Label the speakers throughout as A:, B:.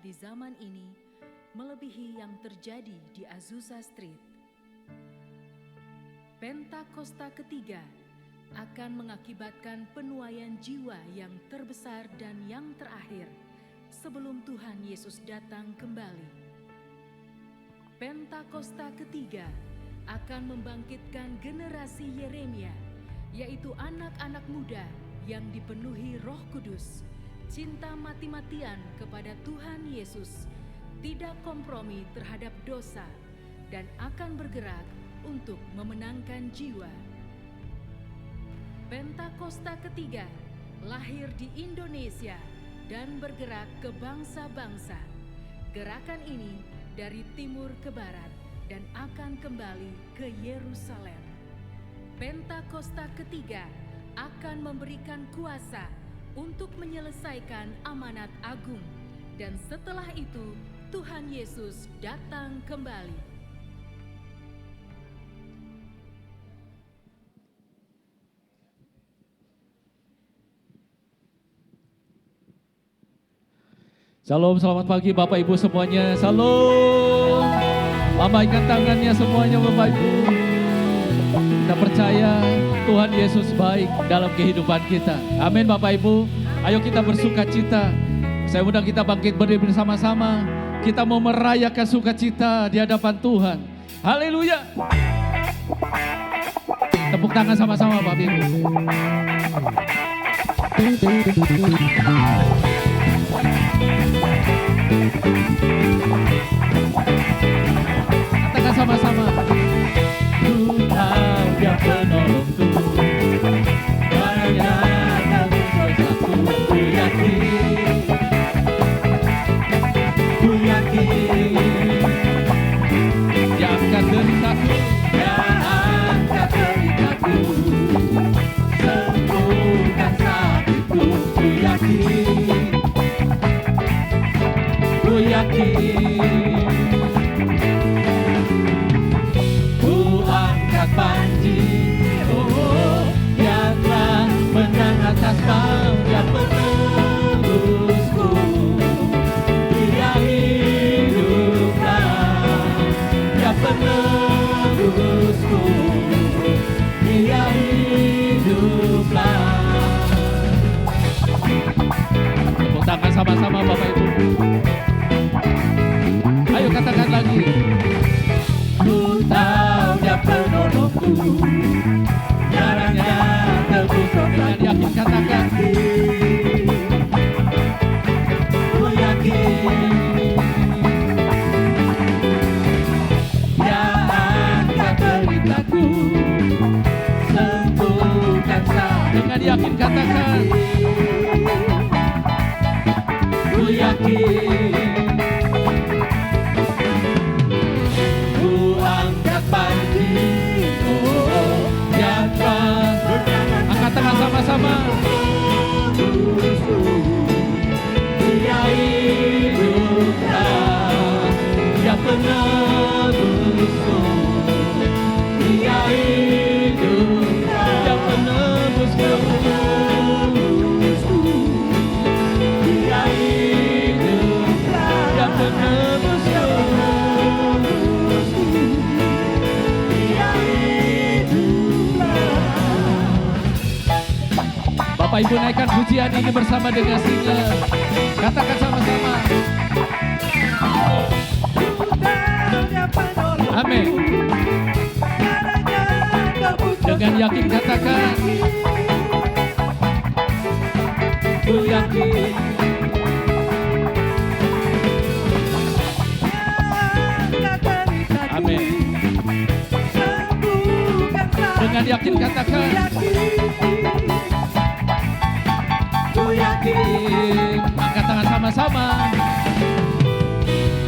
A: di zaman ini melebihi yang terjadi di Azusa Street. Pentakosta ketiga akan mengakibatkan penuaian jiwa yang terbesar dan yang terakhir sebelum Tuhan Yesus datang kembali. Pentakosta ketiga akan membangkitkan generasi Yeremia, yaitu anak-anak muda yang dipenuhi Roh Kudus, cinta mati-matian kepada Tuhan Yesus, tidak kompromi terhadap dosa, dan akan bergerak untuk memenangkan jiwa. Pentakosta ketiga lahir di Indonesia dan bergerak ke bangsa-bangsa. Gerakan ini dari timur ke barat dan akan kembali ke Yerusalem. Pentakosta ketiga akan memberikan kuasa untuk menyelesaikan amanat agung, dan setelah itu Tuhan Yesus datang kembali.
B: Shalom, selamat pagi Bapak Ibu semuanya. Shalom. Lambaikan tangannya semuanya Bapak Ibu. Kita percaya Tuhan Yesus baik dalam kehidupan kita. Amin Bapak Ibu. Ayo kita bersuka cita. Saya undang kita bangkit berdiri bersama-sama. Kita mau merayakan sukacita di hadapan Tuhan. Haleluya. Tepuk tangan sama-sama Bapak Ibu. Katakan sama-sama. Tuhan yang penolongku, Barangnya tanggung dosaku. Ku yakin Dia angkat deritaku, Dia angkat deritaku, sembuhkan sakitku. Ku yakin ku angkat banjir, yang telah menang atas maut, yang menembusku. Dia hiduplah, Dia penebusku. Dia hiduplah. Tepuk tangan sama-sama Bapak Ibu. Ayo katakan lagi. Ku tahu Dia penolongku, jalannya terbuka. Dengan yakin katakan. Ku yakin Dia angkat deritaku, sembuhkan sakitku. Dengan yakin katakan. Ku yakin sama-sama. Dia hiduplah, Dia penebusku. Dia hiduplah, Dia penebusku. Dia hiduplah, Dia penebusku. Bapak Ibu naikkan pujian ini bersama dengan singer. Katakan sama-sama. Amin. Dengan yakin katakan. Ku yakin. Amin. Dengan yakin katakan. Ku yakin. Angkat tangan sama-sama.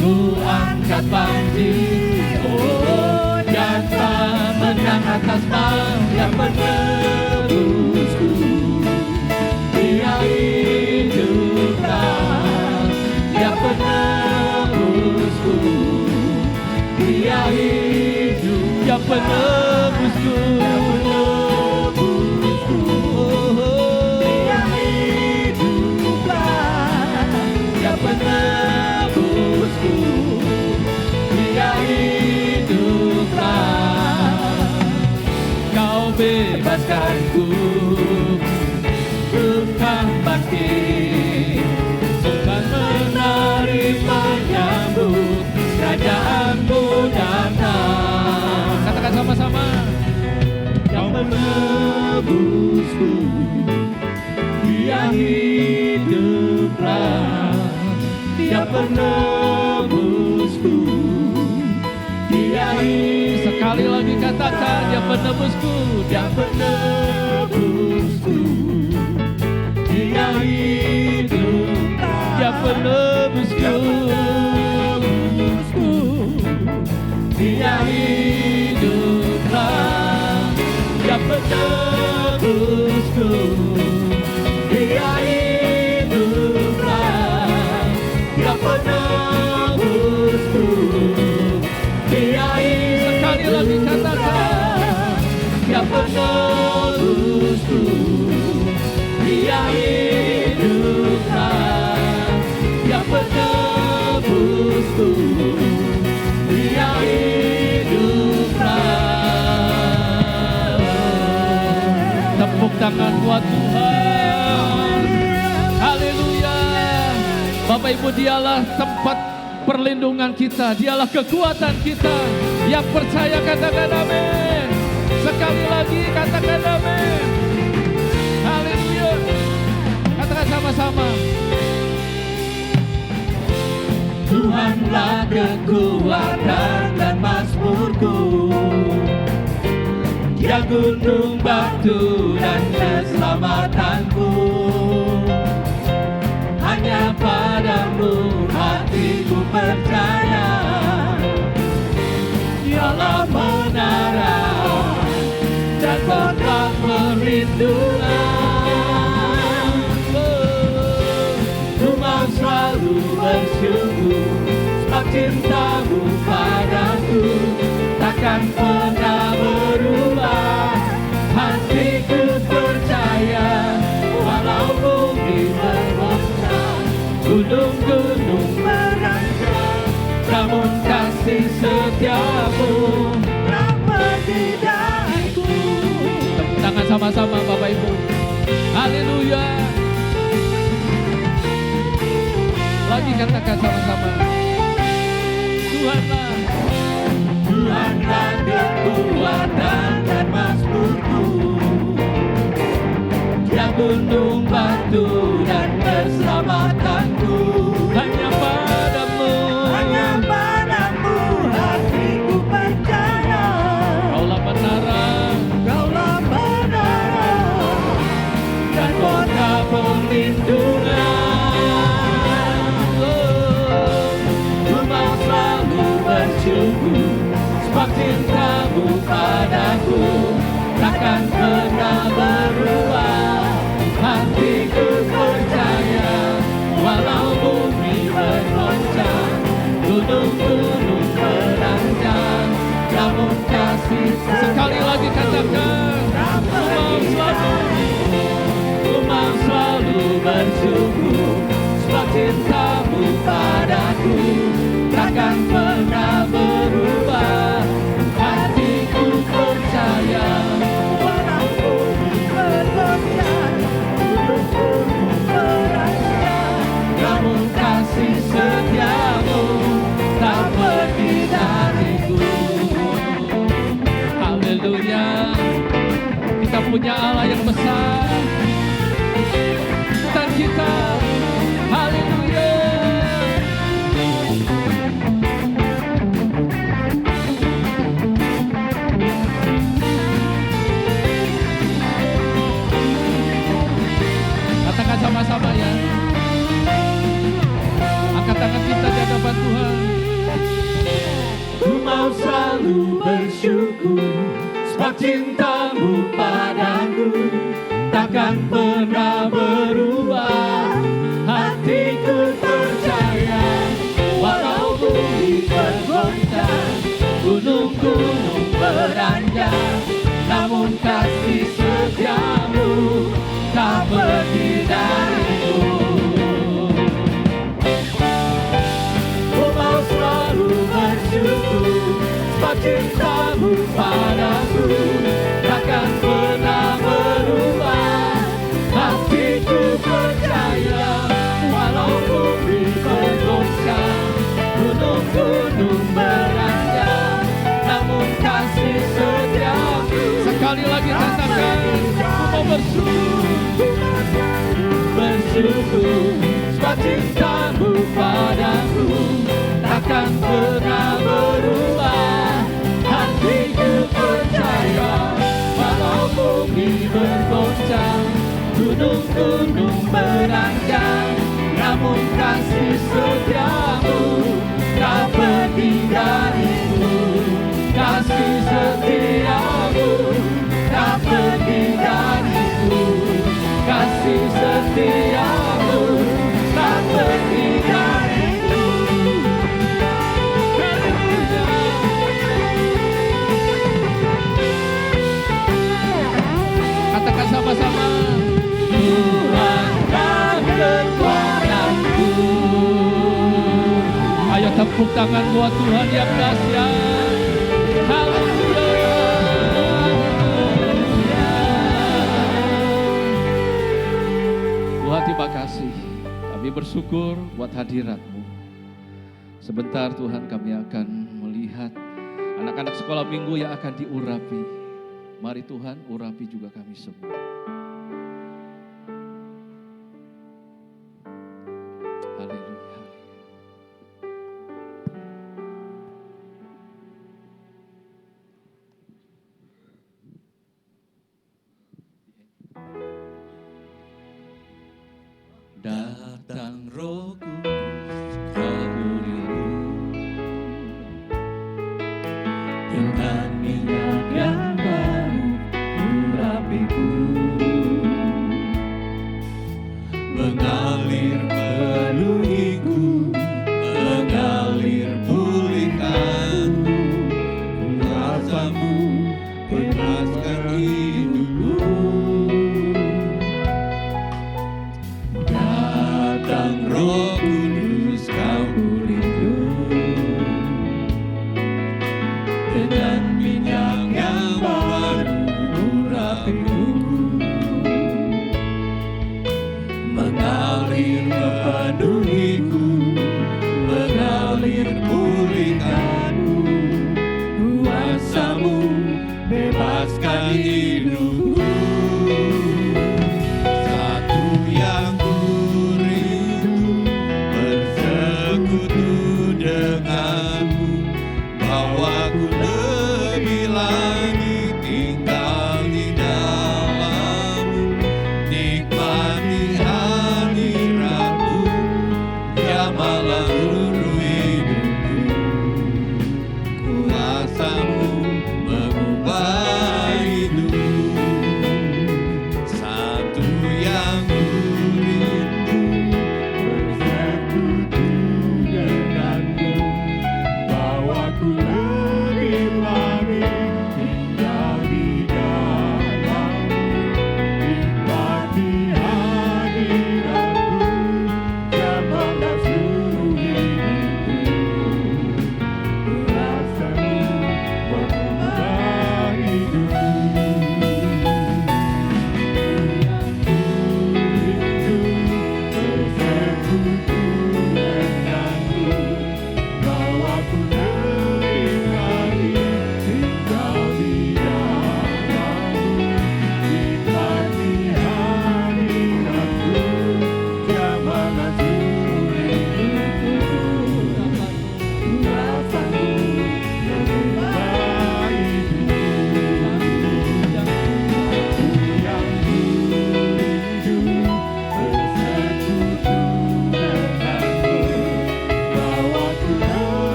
B: Ku angkat banjir, nyata menang atas maut, yang menebusku. Dia hiduplah, Dia penebusku. Dia hidup, Dia penebusku. Dia hiduplah, Dia penebusku. penebusku, Dia hiduplah, Dia penebusku, Dia hidup. Sekali lagi katakan, Dia penebusku, Dia penebusku, Dia hidup, Dia penebusku, Dia hiduplah, Dia penebusku, Dia hiduplah, Dia penebusku, Dia hidup. Sekali lagi katakan, Dia penebusku, Dia hiduplah, Dia penebusku, Dia hiduplah. Tepuk tangan buat Tuhan. Haleluya. Bapak Ibu, Dialah tempat perlindungan kita, Dialah kekuatan kita. Yang percaya katakan amin. Sekali lagi katakan amin. Haleluya. Katakan sama-sama. Tuhanlah kekuatan dan mazmurku, Dia gunung batu dan keselamatanku. Hanya padamu hatiku percaya, Dialah menara dan kota perlindungan. Rumah selalu bersyukur, sebab cintamu padaku takkan pernah berubah. Hatiku percaya, walau bumi bergoncang, gunung-gunung berancang, namun kasih setiamu dapat di dahiku. Tepuk tangan sama-sama Bapak Ibu. Haleluya. Lagi katakan sama-sama. Tuhanlah, Tuhanlah kekuatan dan mazmurku, Dia gunung batu dan keselamatanku. Hanya padamu hatiku percaya, Kaulah menara dan kota perlindungan. Rumah selalu bersyukur, sebab cintamu padaku takkan pernah berubah. Hatiku percaya, walau bumi bergoncang, gunung-gunung berancang, namun kasih. Sekali lagi katakan, Rumah selalu bersyukur, sebab cintamu padaku takkan pernah berubah. Hatiku percaya, walau bumi bergoncang, gunung-gunung berancang, namun kasih setiamu tak pergi dariku. Haleluya. Kita punya Allah yang besar dan kita, haleluya. Katakan sama-sama ya. Angkat tangan kita di hadapan Tuhan. Ku mau selalu bersyukur, sebab cintamu padaku takkan pernah berubah. Hatiku percaya, walau bumi bergoncang, gunung-gunung beranjak, namun kasih setiamu tak pergi dariku. Ku mau selalu bersyukur, sebab cintamu padaku takkan pernah berubah. Hatiku percaya, walau bumi bergoncang, gunung-gunung beranjak, namun kasih setiamu. Sekali lagi katakan, Bersungguh sebab cintamu padaku takkan pernah berubah. Hatiku percaya walau bumi bergoncang, gunung-gunung menanjak, namun kasih setiamu tak pergi dariku. Kasih setiamu tak pergi dariku. Kasih setiamu tak pergi dariku. Katakan sama-sama, Tuhanlah kekuatanku. Ayo tepuk tangan buat Tuhan yang dahsyat. Haleluya. Tuhan, terima kasih. Kami bersyukur buat hadirat-Mu. Sebentar Tuhan kami akan melihat anak-anak sekolah minggu yang akan diurapi. Mari Tuhan urapi juga kami semua. Haleluya. Datang Roh Kudus, penuhiku dengan minyak yang baru, urapiku, mengalir penuhiku, mengalir pulihkanku, kuasa-Mu bebaskan hidupku. Roh Kudus kau rindu dengan minyak yang baru, urapiku, mengalir memenuhiku, mengalir pulihkanku, kuasa-Mu bebaskan hidupku. Satu yang denganmu, bawaku lebih lagi tinggal di dalammu, nikmati hadiratmu, jamalah seluruh hidupku. Kuasa-Mu mengubah hidup. Satu yang rindu bersekutu denganmu, bawaku lebih lagi tinggal di dalammu, nikmati hadiratmu, jamalah seluruh hidupku.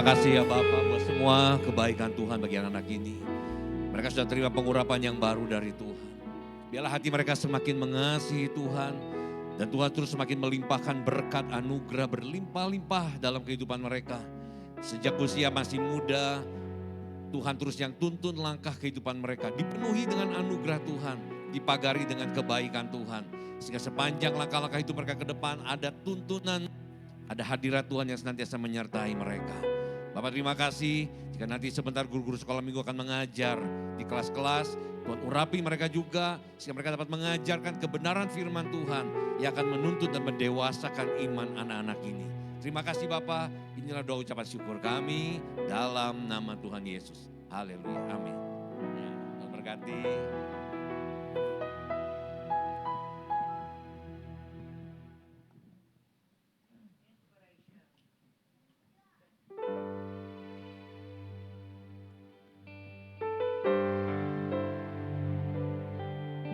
C: kasih ya Bapak buat semua kebaikan Tuhan bagi anak-anak ini. Mereka sudah terima pengurapan yang baru dari Tuhan. Biarlah hati mereka semakin mengasihi Tuhan. Dan Tuhan terus semakin melimpahkan berkat anugerah berlimpah-limpah dalam kehidupan mereka. Sejak usia masih muda, Tuhan terus yang tuntun langkah kehidupan mereka. Dipenuhi dengan anugerah Tuhan, dipagari dengan kebaikan Tuhan. Sehingga sepanjang langkah-langkah hidup mereka ke depan ada tuntunan, ada hadirat Tuhan yang senantiasa menyertai mereka. Bapak terima kasih, jika nanti sebentar guru-guru sekolah minggu akan mengajar di kelas-kelas, Tuhan urapi mereka juga, sehingga mereka dapat mengajarkan kebenaran firman Tuhan yang akan menuntut dan mendewasakan iman anak-anak ini. Terima kasih Bapak, inilah doa ucapan syukur kami dalam nama Tuhan Yesus. Haleluya, amin. Tuhan berkati.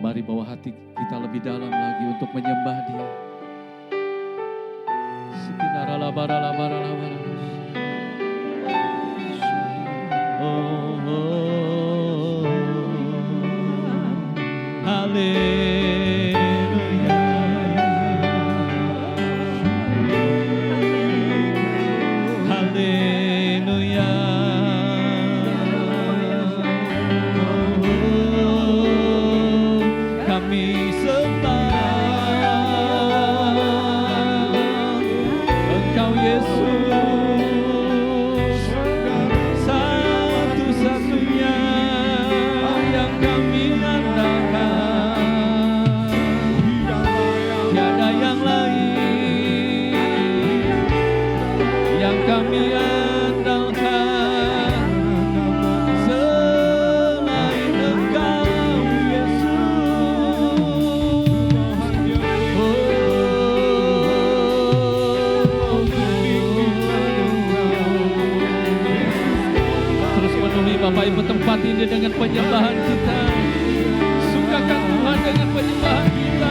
B: Mari bawa hati kita lebih dalam lagi untuk menyembah Dia. Oh, haleluya. Haleluya. Kami sembah Engkau Yesus, satu-satunya yang kami andalkan. Tiada yang lain yang kami andalkan selain Engkau Bapak Ibu tempat ini dengan penyembahan kita. Sukakan Tuhan dengan penyembahan kita.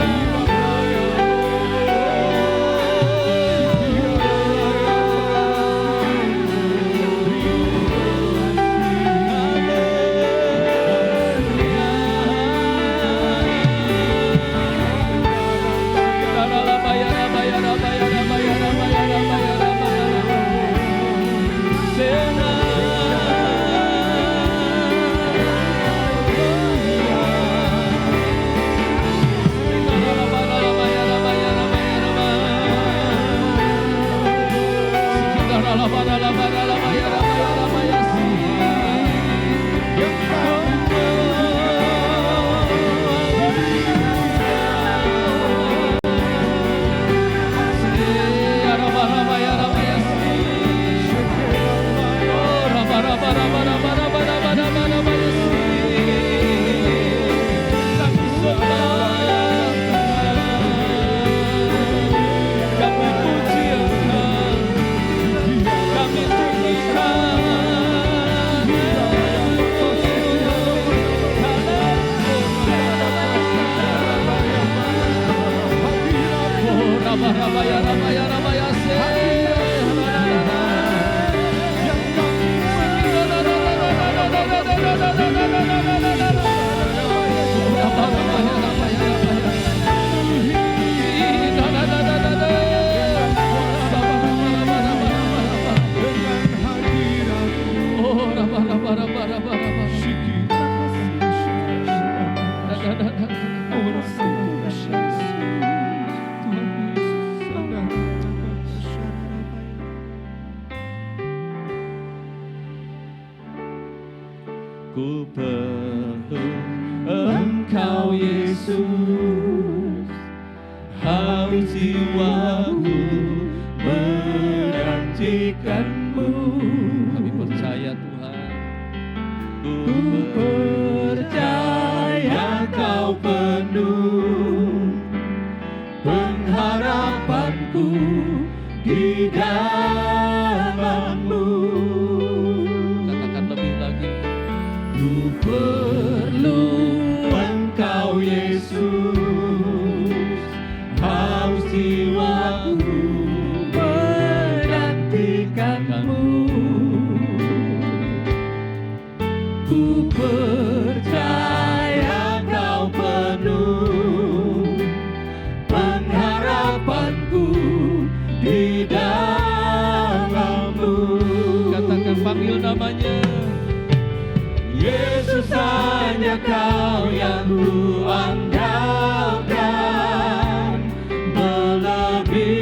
B: Ku perlu Engkau Yesus, haus jiwaku menantikan-Mu. Kami percaya Tuhan, ku percaya Kau penuh pengharapanku di dalam-Mu. Katakan lebih lagi. Ku perlu Engkau Yesus, haus jiwaku menantikan-Mu. Ku percaya Kau penuh pengharapanku di dalam-Mu. Katakan, panggil namanya. Yesus, hanya Kau yang ku andalkan, melebihi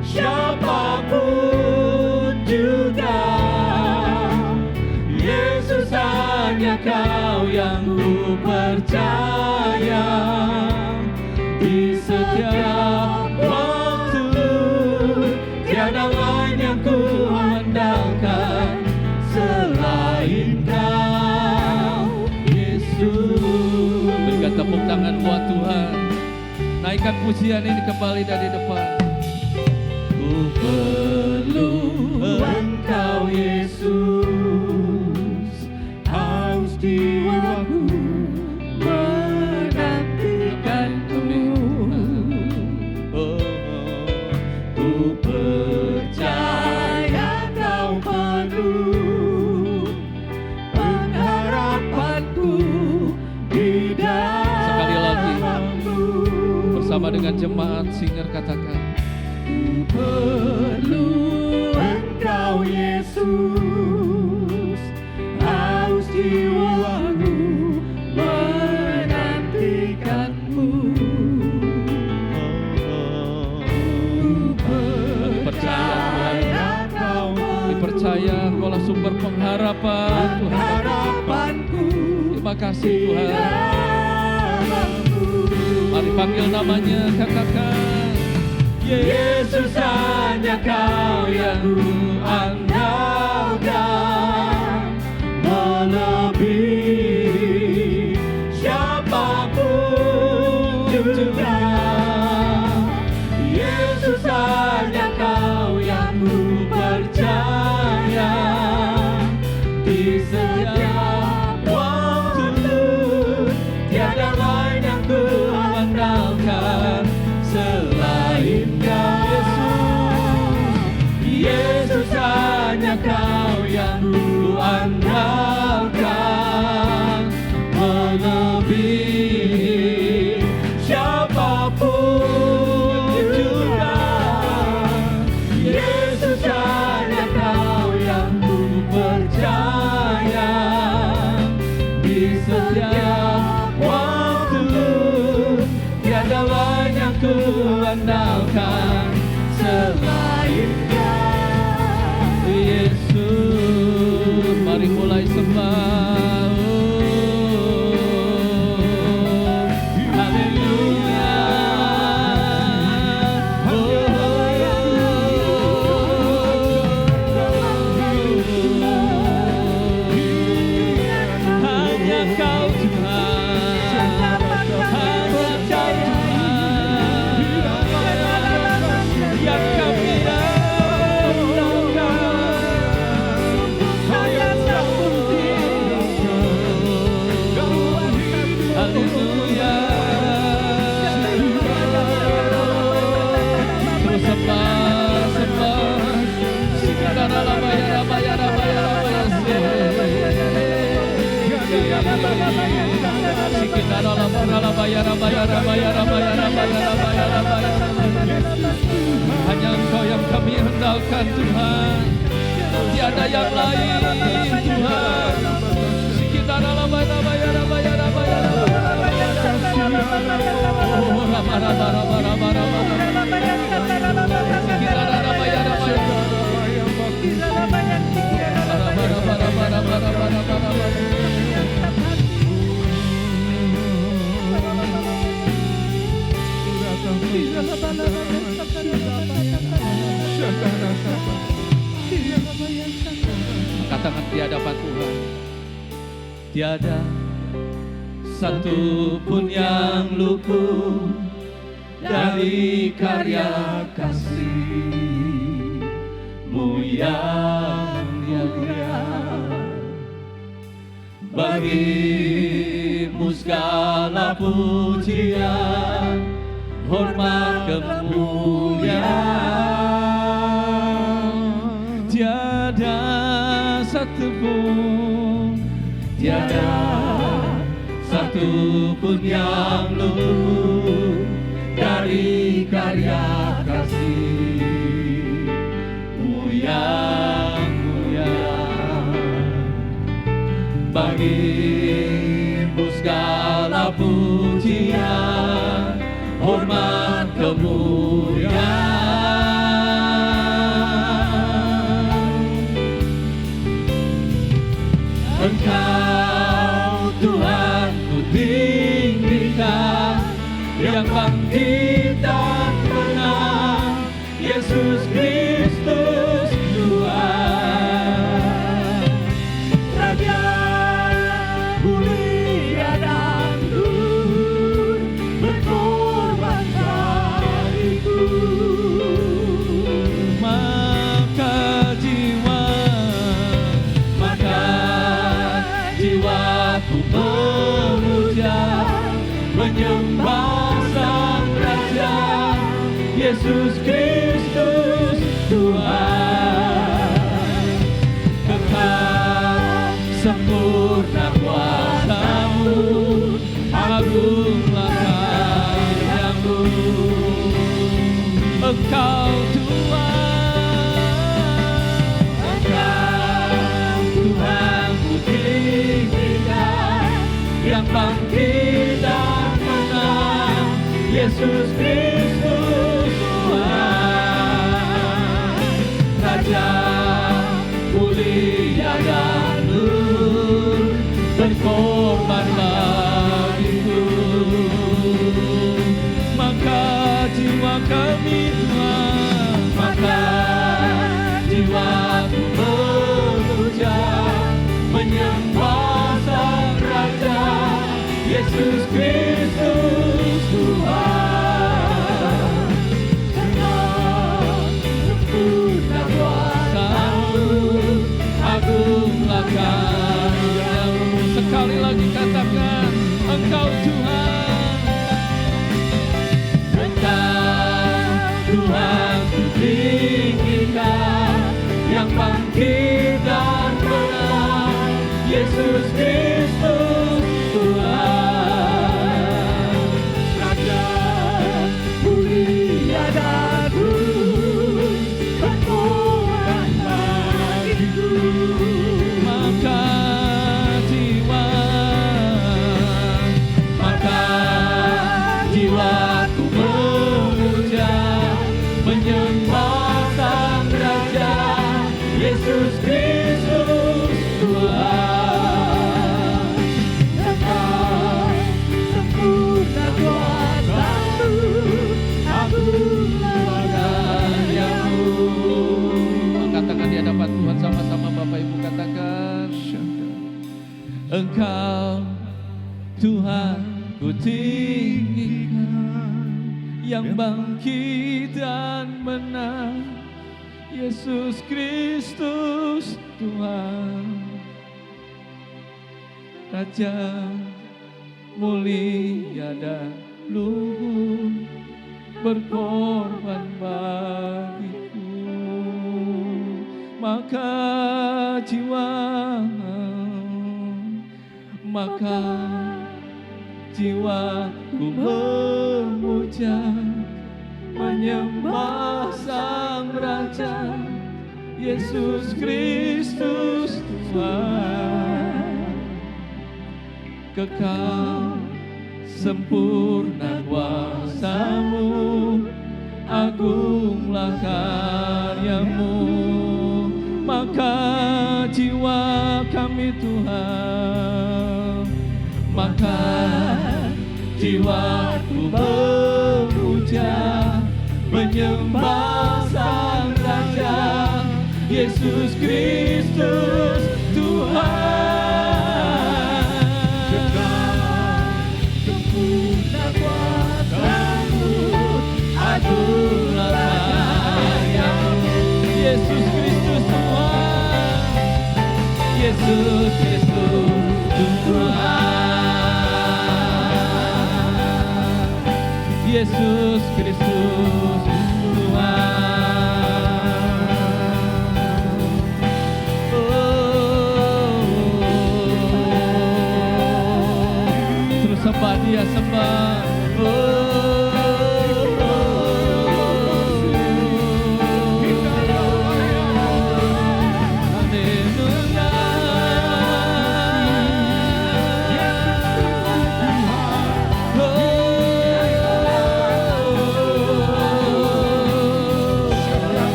B: siapapun juga. Yesus, hanya Kau yang ku percaya, di setiap waktu tiada lain yang ku andalkan selain Kau, Yesus. Berikan tepuk tangan buat Tuhan. Naikkan pujian ini kembali dari depan. Ku perlu Engkau, Yesus, haus jiwaku menantikan-Mu. Ku percaya Kau penuh pengharapanku di dalam. Sekali lagi bersama dengan jemaat singer katakan, ku perlu Engkau, Yesus, haus jiwaku menantikan-Mu. Percaya Kau, dipercaya Kaulah sumber pengharapan Tuhan. Terima kasih Tuhan. Mari panggil namanya, katakan, Yesus, hanya Kau yang ku andalkan, melebihi siapapun juga. Yesus, hanya Kau yang ku percaya, di setiap waktu tiada lain yang ku andalkan selain Kau, Yesus. Yesus, hanya Kau yang ku andalkan, melebihi siapapun juga. Yesus, hanya Kau yang ku percaya, di setiap waktu tiada lain yang ku andalkan selain Kau, Yesus. Mari mulai sembah. Haleluya. Hanya Kau Tuhan, hanya Kau Tuhan yang kami haleluya. Terus sembah, sembah. Sikadara labaya, labaya, labaya, labaya. Sikadara labaya, labaya, labaya, labaya, labaya, labaya, labaya, labaya. Hanya Engkau yang kami andalkan Tuhan, tiada yang lain Tuhan. Sikadara labaya, labaya, labaya, labaya, labaya. Oh, rama, rama, rama, rama, rama. Sikadara labaya, labaya. Rama, rama, rama, rama, rama, rama, rama. Katakan, tiada apa Tuhan, tiada satu pun yang luput dari karya kasih-Mu yang mulia. Bagi-Mu segala pujian, hormat, kemuliaan. Tiada satu pun, tiada satu pun yang luput dari karya kasih-Mu yang mulia. Bagi-Mu segala pujian, hormat, kemuliaan. Engkau Tuhan ku tinggikan, yang bangkit dan menang, Yesus Kristus Tuhan. Raja mulia dan nur, berkorban bagiku. Jiwaku memuja, menyembah Sang Raja, Yesus Kristus Tuhan. Kekal sempurna kuasa-Mu, agunglah karya-Mu. Engkau Tuhan, Engkau Tuhan ku tinggikan, yang bangkit dan menang, Yesus Kristus Tuhan. Raja mulia dan nur, berkorban bagiku. Maka jiwa kami Tuhan, maka jiwaku memuja, menyembah Sang Raja, Yesus Kristus Tuhan. Engkau sempurna kuasa-Mu, agunglah karya-Mu. Sekali lagi katakan, Engkau Tuhan. Engkau Tuhan ku tinggikan, yang bangkit dan menang, Yesus Kristus Tuhan. Raja mulia dan nur, berkorban bagiku. Maka jiwaku memuja, menyembah Sang Raja, Yesus Kristus Tuhan. Engkau sempurna kuasa-Mu, agunglah karya-Mu. Angkat tangan di hadapan Tuhan sama-sama Bapak Ibu katakan, Engkau Tuhan ku tinggikan, yang bangkit dan menang, Yesus Kristus Tuhan. Raja mulia dan luhur, berkorban bagiku. Maka jiwaku memuja, menyembah Sang Raja, Yesus Kristus Tuhan. Kekal sempurna kuasa-Mu, agunglah karya-Mu. Maka jiwa kami Tuhan, maka jiwaku memuja, menyembah Sang Raja, Yesus Kristus Tuhan. Kekal sempurna kuasa-Mu, agunglah karya-Mu. Yesus Kristus Tuhan, Yesus Kristus Tuhan, Yesus Kristus Tuhan. Oh,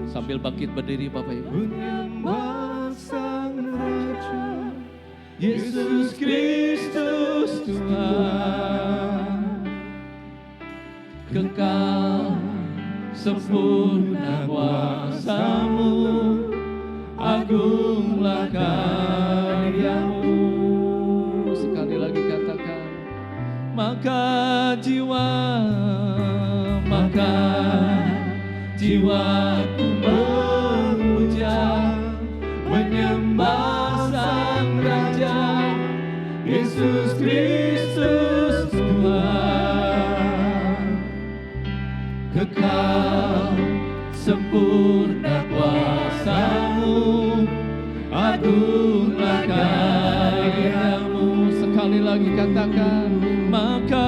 B: Sambil bangkit berdiri Bapak Ibu.
D: Menyembah Sang Raja,
B: Yesus Kristus Tuhan, kekal sempurna kuasa-Mu, agunglah karya-Mu. Sekali lagi katakan, maka jiwaku memuja, menyembah Sang Raja, Yesus Kristus Tuhan, kekal sempurna kuasa-Mu, agunglah karya-Mu. Sekali lagi katakan, maka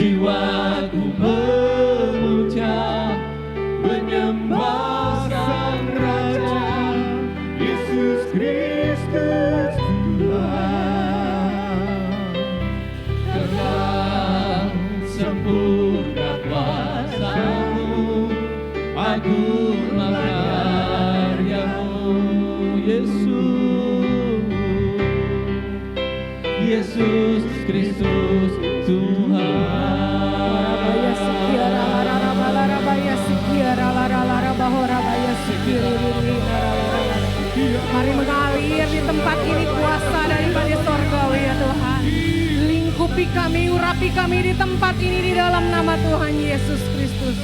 B: jiwaku memuja, menyembah Sang Raja,
D: Yesus Kristus Tuhan,
B: kekal sempurna kuasa-Mu, agunglah karya-Mu. Yesus Kristus Tuhan.
E: Mari mengalir di tempat ini kuasa daripada sorgawi ya Tuhan. Lingkupi kami, urapi kami di tempat ini di dalam nama Tuhan Yesus Kristus.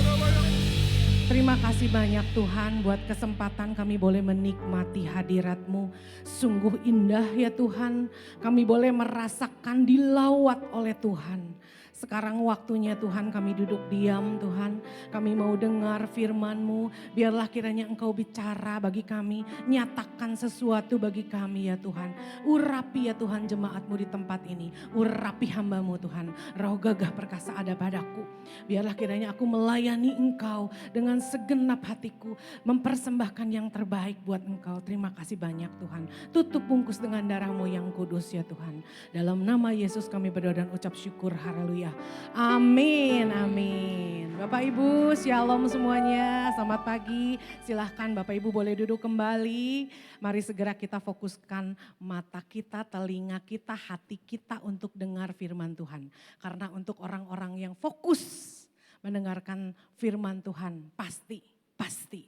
E: Terima kasih banyak Tuhan buat kesempatan kami boleh menikmati hadirat-Mu. Sungguh indah ya Tuhan, kami boleh merasakan dilawat oleh Tuhan. Sekarang waktunya Tuhan kami duduk diam Tuhan. Kami mau dengar firman-Mu. Biarlah kiranya Engkau bicara bagi kami. Nyatakan sesuatu bagi kami ya Tuhan. Urapi ya Tuhan jemaat-Mu di tempat ini. Urapi hamba-Mu Tuhan. Roh gagah perkasa ada padaku. Biarlah kiranya aku melayani Engkau dengan segenap hatiku. Mempersembahkan yang terbaik buat Engkau. Terima kasih banyak Tuhan. Tutup bungkus dengan darah-Mu yang kudus ya Tuhan. Dalam nama Yesus kami berdoa dan ucap syukur. Haleluya. Amin, amin. Bapak Ibu, shalom semuanya. Selamat pagi. Silahkan Bapak Ibu boleh duduk kembali. Mari segera kita fokuskan mata kita, telinga kita, hati kita untuk dengar firman Tuhan. Karena untuk orang-orang yang fokus mendengarkan firman Tuhan, pasti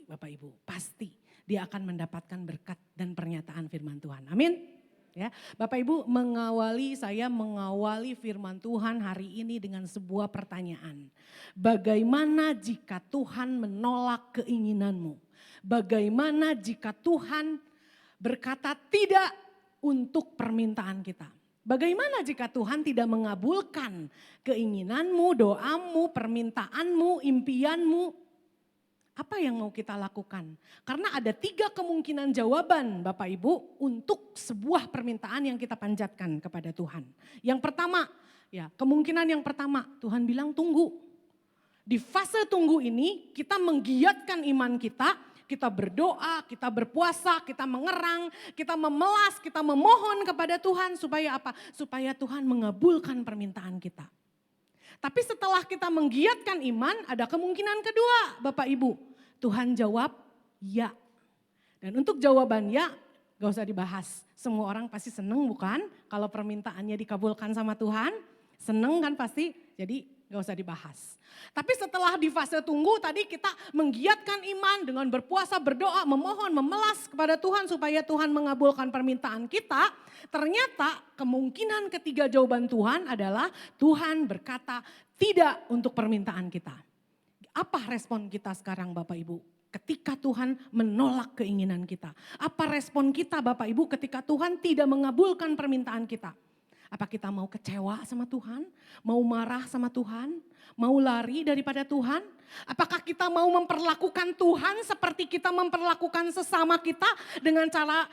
E: Bapak Ibu, pasti dia akan mendapatkan berkat dan pernyataan firman Tuhan. Amin. Ya, Bapak Ibu saya mengawali firman Tuhan hari ini dengan sebuah pertanyaan. Bagaimana jika Tuhan menolak keinginanmu? Bagaimana jika Tuhan berkata tidak untuk permintaan kita? Bagaimana jika Tuhan tidak mengabulkan keinginanmu, doamu, permintaanmu, impianmu? Apa yang mau kita lakukan? Karena ada 3 kemungkinan jawaban Bapak Ibu untuk sebuah permintaan yang kita panjatkan kepada Tuhan. Yang pertama, ya kemungkinan yang pertama Tuhan bilang tunggu. Di fase tunggu ini kita menggiatkan iman kita berdoa, kita berpuasa, kita mengerang, kita memelas, kita memohon kepada Tuhan supaya apa? Supaya Tuhan mengabulkan permintaan kita. Tapi setelah kita menggiatkan iman, ada kemungkinan kedua Bapak Ibu. Tuhan jawab ya. Dan untuk jawaban ya gak usah dibahas. Semua orang pasti seneng bukan? Kalau permintaannya dikabulkan sama Tuhan, seneng kan pasti? Jadi gak usah dibahas. Tapi setelah di fase tunggu tadi kita menggiatkan iman dengan berpuasa, berdoa, memohon, memelas kepada Tuhan supaya Tuhan mengabulkan permintaan kita. Ternyata kemungkinan ketiga jawaban Tuhan adalah Tuhan berkata tidak untuk permintaan kita. Apa respon kita sekarang Bapak Ibu? Ketika Tuhan menolak keinginan kita. Apa respon kita Bapak Ibu ketika Tuhan tidak mengabulkan permintaan kita? Apa kita mau kecewa sama Tuhan? Mau marah sama Tuhan? Mau lari daripada Tuhan? Apakah kita mau memperlakukan Tuhan seperti kita memperlakukan sesama kita dengan cara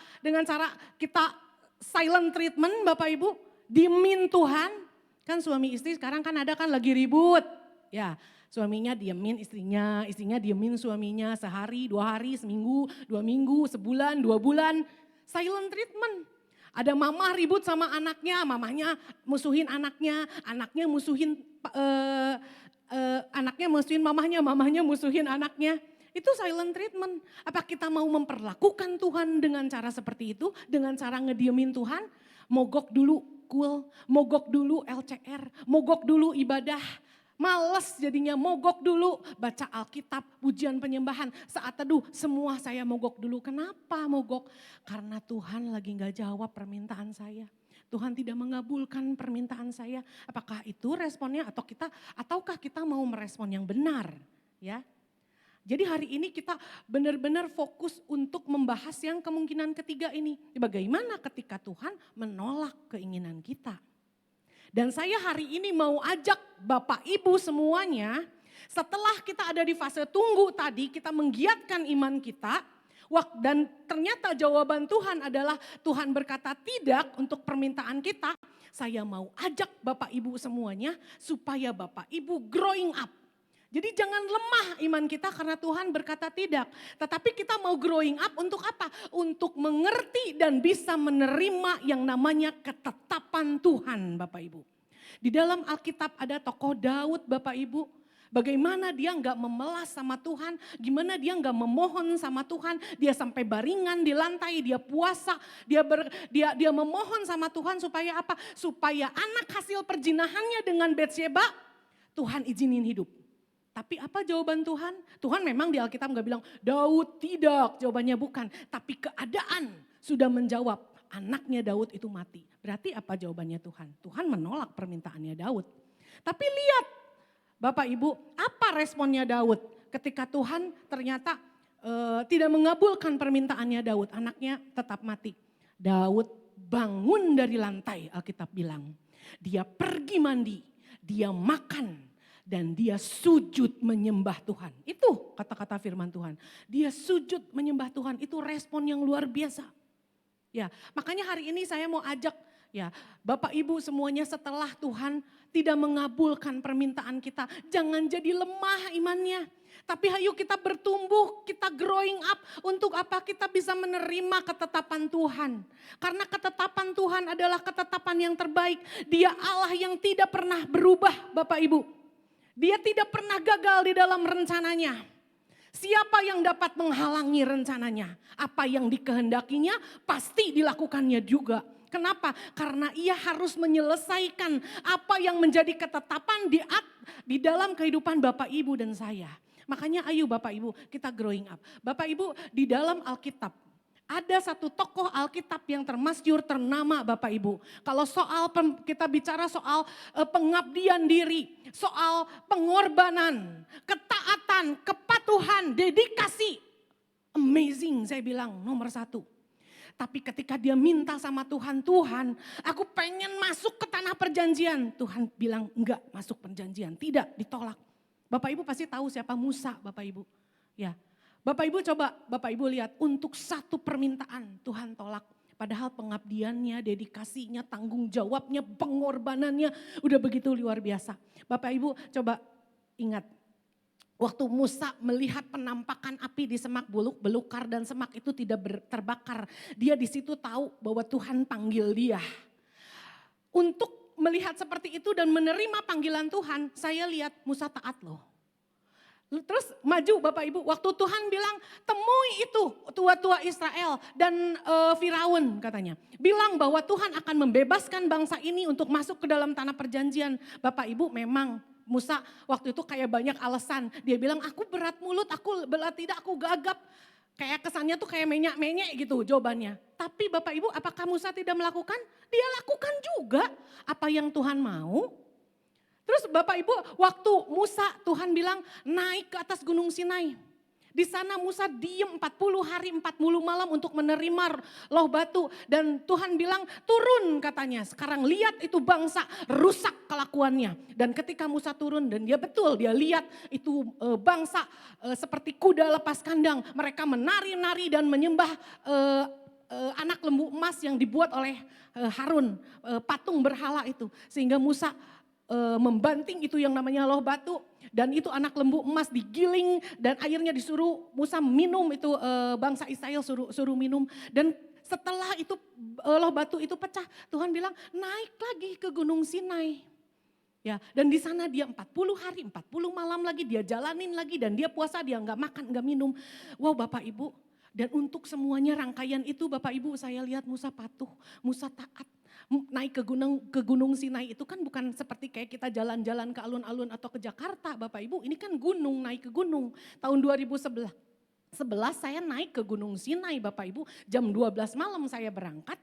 E: kita silent treatment Bapak Ibu? Diemin Tuhan? Kan suami istri sekarang kan ada kan lagi ribut. Ya, suaminya diemin istrinya diemin suaminya sehari, 2 hari, seminggu, 2 minggu, sebulan, 2 bulan. Silent treatment. Ada mama ribut sama anaknya, mamahnya musuhin anaknya, anaknya musuhin mamahnya musuhin anaknya. Itu silent treatment. Apa kita mau memperlakukan Tuhan dengan cara seperti itu? Dengan cara ngediemin Tuhan? Mogok dulu cool, mogok dulu LCR, mogok dulu ibadah. Males jadinya, mogok dulu baca Alkitab, pujian penyembahan, saat teduh semua saya mogok dulu. Kenapa mogok? Karena Tuhan lagi gak jawab permintaan saya. Tuhan tidak mengabulkan permintaan saya. Apakah itu responnya ataukah kita mau merespon yang benar? Ya. Jadi hari ini kita benar-benar fokus untuk membahas yang kemungkinan ketiga ini. Bagaimana ketika Tuhan menolak keinginan kita? Dan saya hari ini mau ajak Bapak Ibu semuanya, setelah kita ada di fase tunggu tadi, kita menggiatkan iman kita, dan ternyata jawaban Tuhan adalah Tuhan berkata tidak untuk permintaan kita. Saya mau ajak Bapak Ibu semuanya supaya Bapak Ibu growing up. Jadi jangan lemah iman kita karena Tuhan berkata tidak. Tetapi kita mau growing up untuk apa? Untuk mengerti dan bisa menerima yang namanya ketetapan Tuhan Bapak Ibu. Di dalam Alkitab ada tokoh Daud Bapak Ibu. Bagaimana dia nggak memelas sama Tuhan, gimana dia nggak memohon sama Tuhan, dia sampai baringan di lantai, dia puasa, dia memohon sama Tuhan supaya apa? Supaya anak hasil perjinahannya dengan Batsheba, Tuhan izinin hidup. Tapi apa jawaban Tuhan? Tuhan memang di Alkitab nggak bilang, Daud tidak, jawabannya bukan. Tapi keadaan sudah menjawab, anaknya Daud itu mati. Berarti apa jawabannya Tuhan? Tuhan menolak permintaannya Daud. Tapi lihat Bapak Ibu, apa responnya Daud ketika Tuhan ternyata tidak mengabulkan permintaannya Daud, anaknya tetap mati. Daud bangun dari lantai, Alkitab bilang. Dia pergi mandi, dia makan. Dan dia sujud menyembah Tuhan. Itu kata-kata firman Tuhan. Dia sujud menyembah Tuhan, itu respon yang luar biasa. Ya, makanya hari ini saya mau ajak ya, Bapak Ibu semuanya setelah Tuhan tidak mengabulkan permintaan kita, jangan jadi lemah imannya. Tapi ayo kita bertumbuh, kita growing up untuk apa? Kita bisa menerima ketetapan Tuhan. Karena ketetapan Tuhan adalah ketetapan yang terbaik. Dia Allah yang tidak pernah berubah Bapak Ibu. Dia tidak pernah gagal di dalam rencananya. Siapa yang dapat menghalangi rencananya? Apa yang dikehendakinya pasti dilakukannya juga. Kenapa? Karena ia harus menyelesaikan apa yang menjadi ketetapan di dalam kehidupan Bapak Ibu dan saya. Makanya ayo Bapak Ibu kita growing up. Bapak Ibu di dalam Alkitab. Ada satu tokoh Alkitab yang termasyhur ternama Bapak Ibu. Kalau kita bicara soal pengabdian diri, soal pengorbanan, ketaatan, kepatuhan, dedikasi. Amazing saya bilang nomor satu. Tapi ketika dia minta sama Tuhan, Tuhan aku pengen masuk ke tanah perjanjian. Tuhan bilang enggak masuk perjanjian, tidak, ditolak. Bapak Ibu pasti tahu siapa Musa Bapak Ibu. Ya. Bapak Ibu coba, Bapak Ibu lihat untuk satu permintaan Tuhan tolak. Padahal pengabdiannya, dedikasinya, tanggung jawabnya, pengorbanannya udah begitu luar biasa. Bapak Ibu coba ingat. Waktu Musa melihat penampakan api di semak belukar dan semak itu tidak terbakar. Dia di situ tahu bahwa Tuhan panggil dia. Untuk melihat seperti itu dan menerima panggilan Tuhan, saya lihat Musa taat loh. Terus maju Bapak Ibu, waktu Tuhan bilang temui itu tua-tua Israel dan Firaun katanya. Bilang bahwa Tuhan akan membebaskan bangsa ini untuk masuk ke dalam tanah perjanjian. Bapak Ibu memang Musa waktu itu kayak banyak alasan. Dia bilang aku berat mulut, aku tidak, aku gagap. Kayak kesannya tuh kayak menyek-menyek gitu jawabannya. Tapi Bapak Ibu apakah Musa tidak melakukan? Dia lakukan juga apa yang Tuhan mau. Terus Bapak Ibu waktu Musa Tuhan bilang naik ke atas gunung Sinai. Di sana Musa diem 40 hari 40 malam untuk menerima loh batu. Dan Tuhan bilang turun katanya. Sekarang lihat itu bangsa rusak kelakuannya. Dan ketika Musa turun dan dia betul dia lihat itu bangsa seperti kuda lepas kandang. Mereka menari-nari dan menyembah anak lembu emas yang dibuat oleh Harun. Patung berhala itu. Sehingga Musa membanting itu yang namanya loh batu dan itu anak lembu emas digiling dan airnya disuruh Musa minum itu bangsa Israel suruh minum dan setelah itu loh batu itu pecah, Tuhan bilang naik lagi ke Gunung Sinai. Ya, dan di sana dia 40 hari, 40 malam lagi dia jalanin lagi dan dia puasa, dia nggak makan, nggak minum. Wow Bapak Ibu, dan untuk semuanya rangkaian itu Bapak Ibu saya lihat Musa patuh, Musa taat. Naik ke gunung Sinai itu kan bukan seperti kayak kita jalan-jalan ke alun-alun atau ke Jakarta Bapak Ibu, ini kan gunung, naik ke gunung. Tahun 2011 saya naik ke Gunung Sinai Bapak Ibu, jam 12 malam saya berangkat,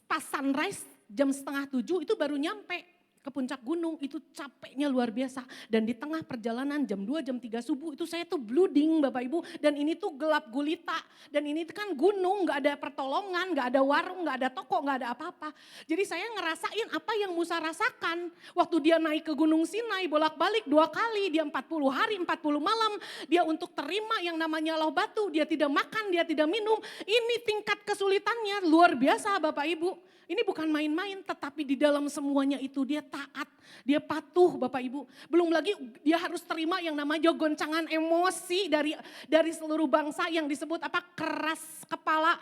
E: pas sunrise jam 6:30 itu baru nyampe ke puncak gunung, itu capeknya luar biasa. Dan di tengah perjalanan jam 2, jam 3 subuh itu saya tuh blooding Bapak Ibu. Dan ini tuh gelap gulita. Dan ini kan gunung, gak ada pertolongan, gak ada warung, gak ada toko, gak ada apa-apa. Jadi saya ngerasain apa yang Musa rasakan. Waktu dia naik ke Gunung Sinai bolak-balik 2 kali. Dia 40 hari, 40 malam. Dia untuk terima yang namanya loh batu. Dia tidak makan, dia tidak minum. Ini tingkat kesulitannya luar biasa Bapak Ibu. Ini bukan main-main, tetapi di dalam semuanya itu dia taat, dia patuh Bapak Ibu. Belum lagi dia harus terima yang namanya goncangan emosi dari seluruh bangsa yang disebut apa, keras kepala.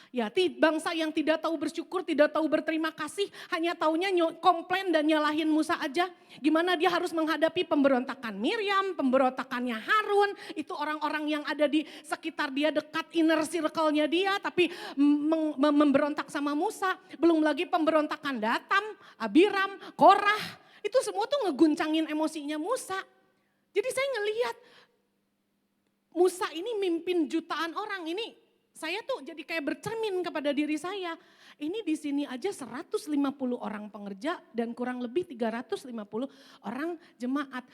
E: Ya, bangsa yang tidak tahu bersyukur, tidak tahu berterima kasih, hanya taunya komplain dan nyalahin Musa aja. Gimana dia harus menghadapi pemberontakan Miriam, pemberontakannya Harun, itu orang-orang yang ada di sekitar dia, dekat inner circle-nya dia, tapi memberontak sama Musa. Belum lagi pemberontakan Datam, Abiram, Korah, itu semua tuh ngeguncangin emosinya Musa. Jadi saya ngelihat Musa ini mimpin jutaan orang, ini saya tuh jadi kayak bercermin kepada diri saya. Ini di sini aja 150 orang pengerja dan kurang lebih 350 orang jemaat.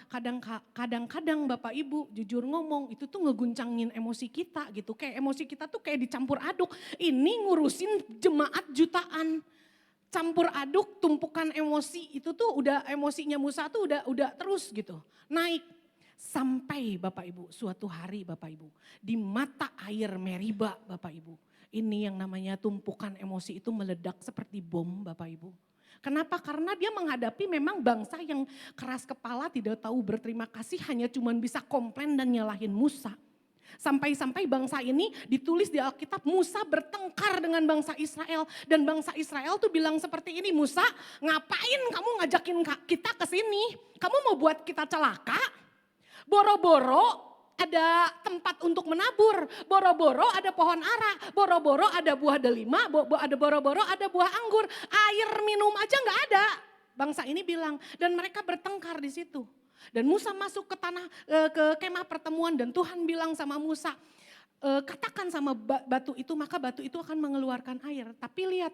E: Kadang-kadang Bapak Ibu jujur ngomong itu tuh ngeguncangin emosi kita gitu. Kayak emosi kita tuh kayak dicampur aduk. Ini ngurusin jemaat jutaan. Campur aduk tumpukan emosi itu tuh udah emosinya Musa tuh udah terus gitu. Naik. Sampai Bapak Ibu, suatu hari Bapak Ibu, di mata air Meriba Bapak Ibu. Ini yang namanya tumpukan emosi itu meledak seperti bom Bapak Ibu. Kenapa? Karena dia menghadapi memang bangsa yang keras kepala, tidak tahu berterima kasih, hanya cuma bisa komplain dan nyalahin Musa. Sampai-sampai bangsa ini ditulis di Alkitab, Musa bertengkar dengan bangsa Israel. Dan bangsa Israel tuh bilang seperti ini, Musa ngapain kamu ngajakin kita ke sini? Kamu mau buat kita celaka? Boro-boro ada tempat untuk menabur, boro-boro ada pohon ara, boro-boro ada buah delima, boro-boro ada buah anggur, air minum aja nggak ada. Bangsa ini bilang, dan mereka bertengkar di situ. Dan Musa masuk ke kemah pertemuan dan Tuhan bilang sama Musa, katakan sama batu itu maka batu itu akan mengeluarkan air. Tapi lihat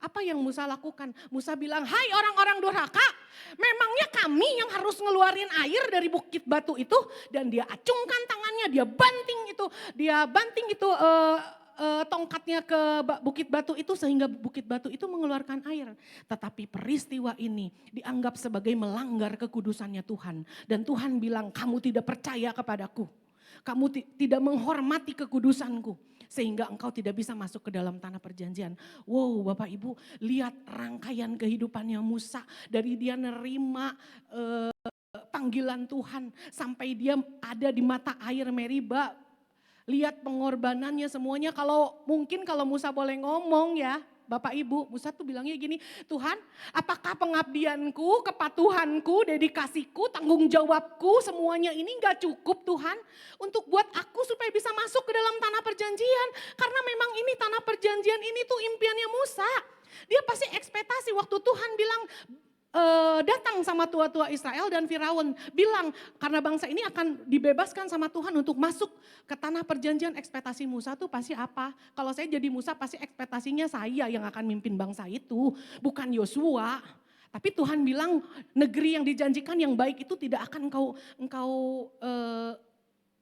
E: apa yang Musa lakukan. Musa bilang, hai orang-orang durhaka, memangnya kami yang harus ngeluarin air dari bukit batu itu. Dan dia acungkan tangannya, dia banting itu tongkatnya ke bukit batu itu sehingga bukit batu itu mengeluarkan air. Tetapi peristiwa ini dianggap sebagai melanggar kekudusannya Tuhan. Dan Tuhan bilang, kamu tidak percaya kepadaku. Kamu tidak menghormati kekudusanku. Sehingga engkau tidak bisa masuk ke dalam tanah perjanjian. Wow Bapak Ibu, lihat rangkaian kehidupannya Musa. Dari dia nerima panggilan Tuhan. Sampai dia ada di mata air Meriba. Lihat pengorbanannya semuanya. Mungkin kalau Musa boleh ngomong ya. Bapak Ibu, Musa tuh bilangnya gini, Tuhan apakah pengabdianku, kepatuhanku, dedikasiku, tanggung jawabku semuanya ini gak cukup Tuhan untuk buat aku supaya bisa masuk ke dalam tanah perjanjian. Karena memang ini tanah perjanjian ini tuh impiannya Musa. Dia pasti ekspektasi waktu Tuhan bilang datang sama tua-tua Israel dan Firaun bilang karena bangsa ini akan dibebaskan sama Tuhan untuk masuk ke tanah perjanjian. Ekspektasi Musa tuh pasti apa? Kalau saya jadi Musa pasti ekspektasinya saya yang akan mimpin bangsa itu, bukan Yosua. Tapi Tuhan bilang negeri yang dijanjikan yang baik itu tidak akan engkau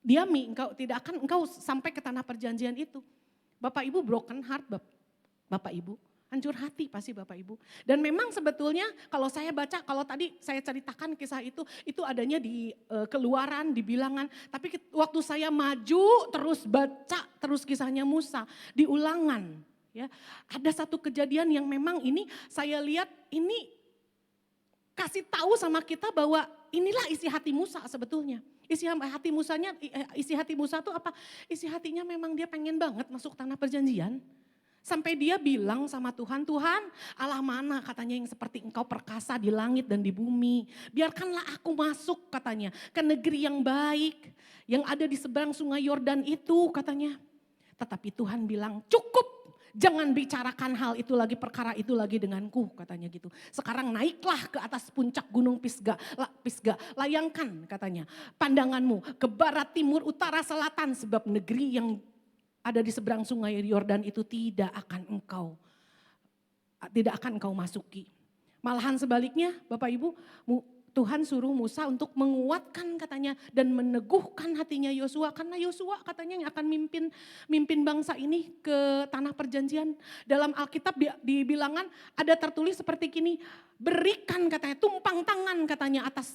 E: diami, engkau sampai ke tanah perjanjian itu. Bapak Ibu broken heart Bapak Ibu. Hancur hati pasti Bapak Ibu. Dan memang sebetulnya kalau saya baca, kalau tadi saya ceritakan kisah itu adanya di Keluaran, di Bilangan. Tapi waktu saya maju terus baca terus kisahnya Musa di Ulangan. Ya, ada satu kejadian yang memang ini saya lihat ini kasih tahu sama kita bahwa inilah isi hati Musa sebetulnya. Isi hati Musa itu apa? Isi hatinya memang dia pengen banget masuk tanah perjanjian. Sampai dia bilang sama Tuhan, Tuhan Allah mana katanya yang seperti engkau perkasa di langit dan di bumi. Biarkanlah aku masuk katanya ke negeri yang baik. Yang ada di seberang sungai Yordan itu katanya. Tetapi Tuhan bilang cukup. Jangan bicarakan hal itu lagi, perkara itu lagi denganku katanya gitu. Sekarang naiklah ke atas puncak gunung Pisga. Layangkan katanya pandanganmu ke barat, timur, utara, selatan. Sebab negeri yang ada di seberang sungai Yordan itu tidak akan engkau masuki. Malahan sebaliknya Bapak Ibu, Tuhan suruh Musa untuk menguatkan katanya dan meneguhkan hatinya Yosua, karena Yosua katanya yang akan mimpin bangsa ini ke tanah perjanjian. Dalam Alkitab di bilangan ada tertulis seperti gini, berikan katanya tumpang tangan katanya atas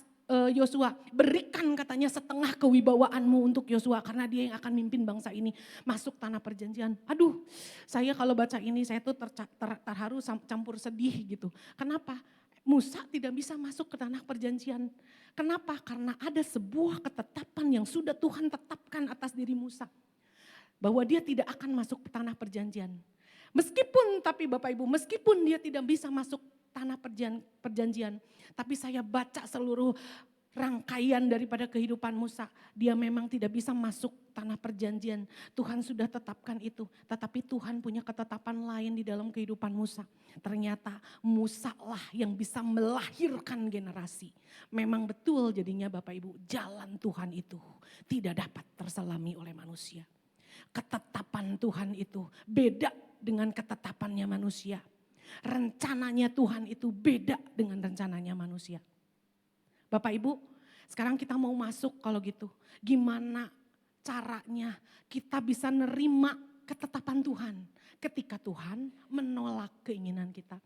E: Yosua, berikan katanya setengah kewibawaanmu untuk Yosua karena dia yang akan mimpin bangsa ini masuk tanah perjanjian. Aduh, saya kalau baca ini saya tuh terharu campur sedih gitu. Kenapa? Musa tidak bisa masuk ke tanah perjanjian. Kenapa? Karena ada sebuah ketetapan yang sudah Tuhan tetapkan atas diri Musa. Bahwa dia tidak akan masuk ke tanah perjanjian. Meskipun dia tidak bisa masuk tanah perjanjian. Tapi saya baca seluruh rangkaian daripada kehidupan Musa. Dia memang tidak bisa masuk tanah perjanjian. Tuhan sudah tetapkan itu. Tetapi Tuhan punya ketetapan lain di dalam kehidupan Musa. Ternyata Musa lah yang bisa melahirkan generasi. Memang betul jadinya Bapak Ibu, jalan Tuhan itu tidak dapat terselami oleh manusia. Ketetapan Tuhan itu beda dengan ketetapannya manusia. Rencananya Tuhan itu beda dengan rencananya manusia. Bapak Ibu, sekarang kita mau masuk kalau gitu. Gimana caranya kita bisa nerima ketetapan Tuhan ketika Tuhan menolak keinginan kita.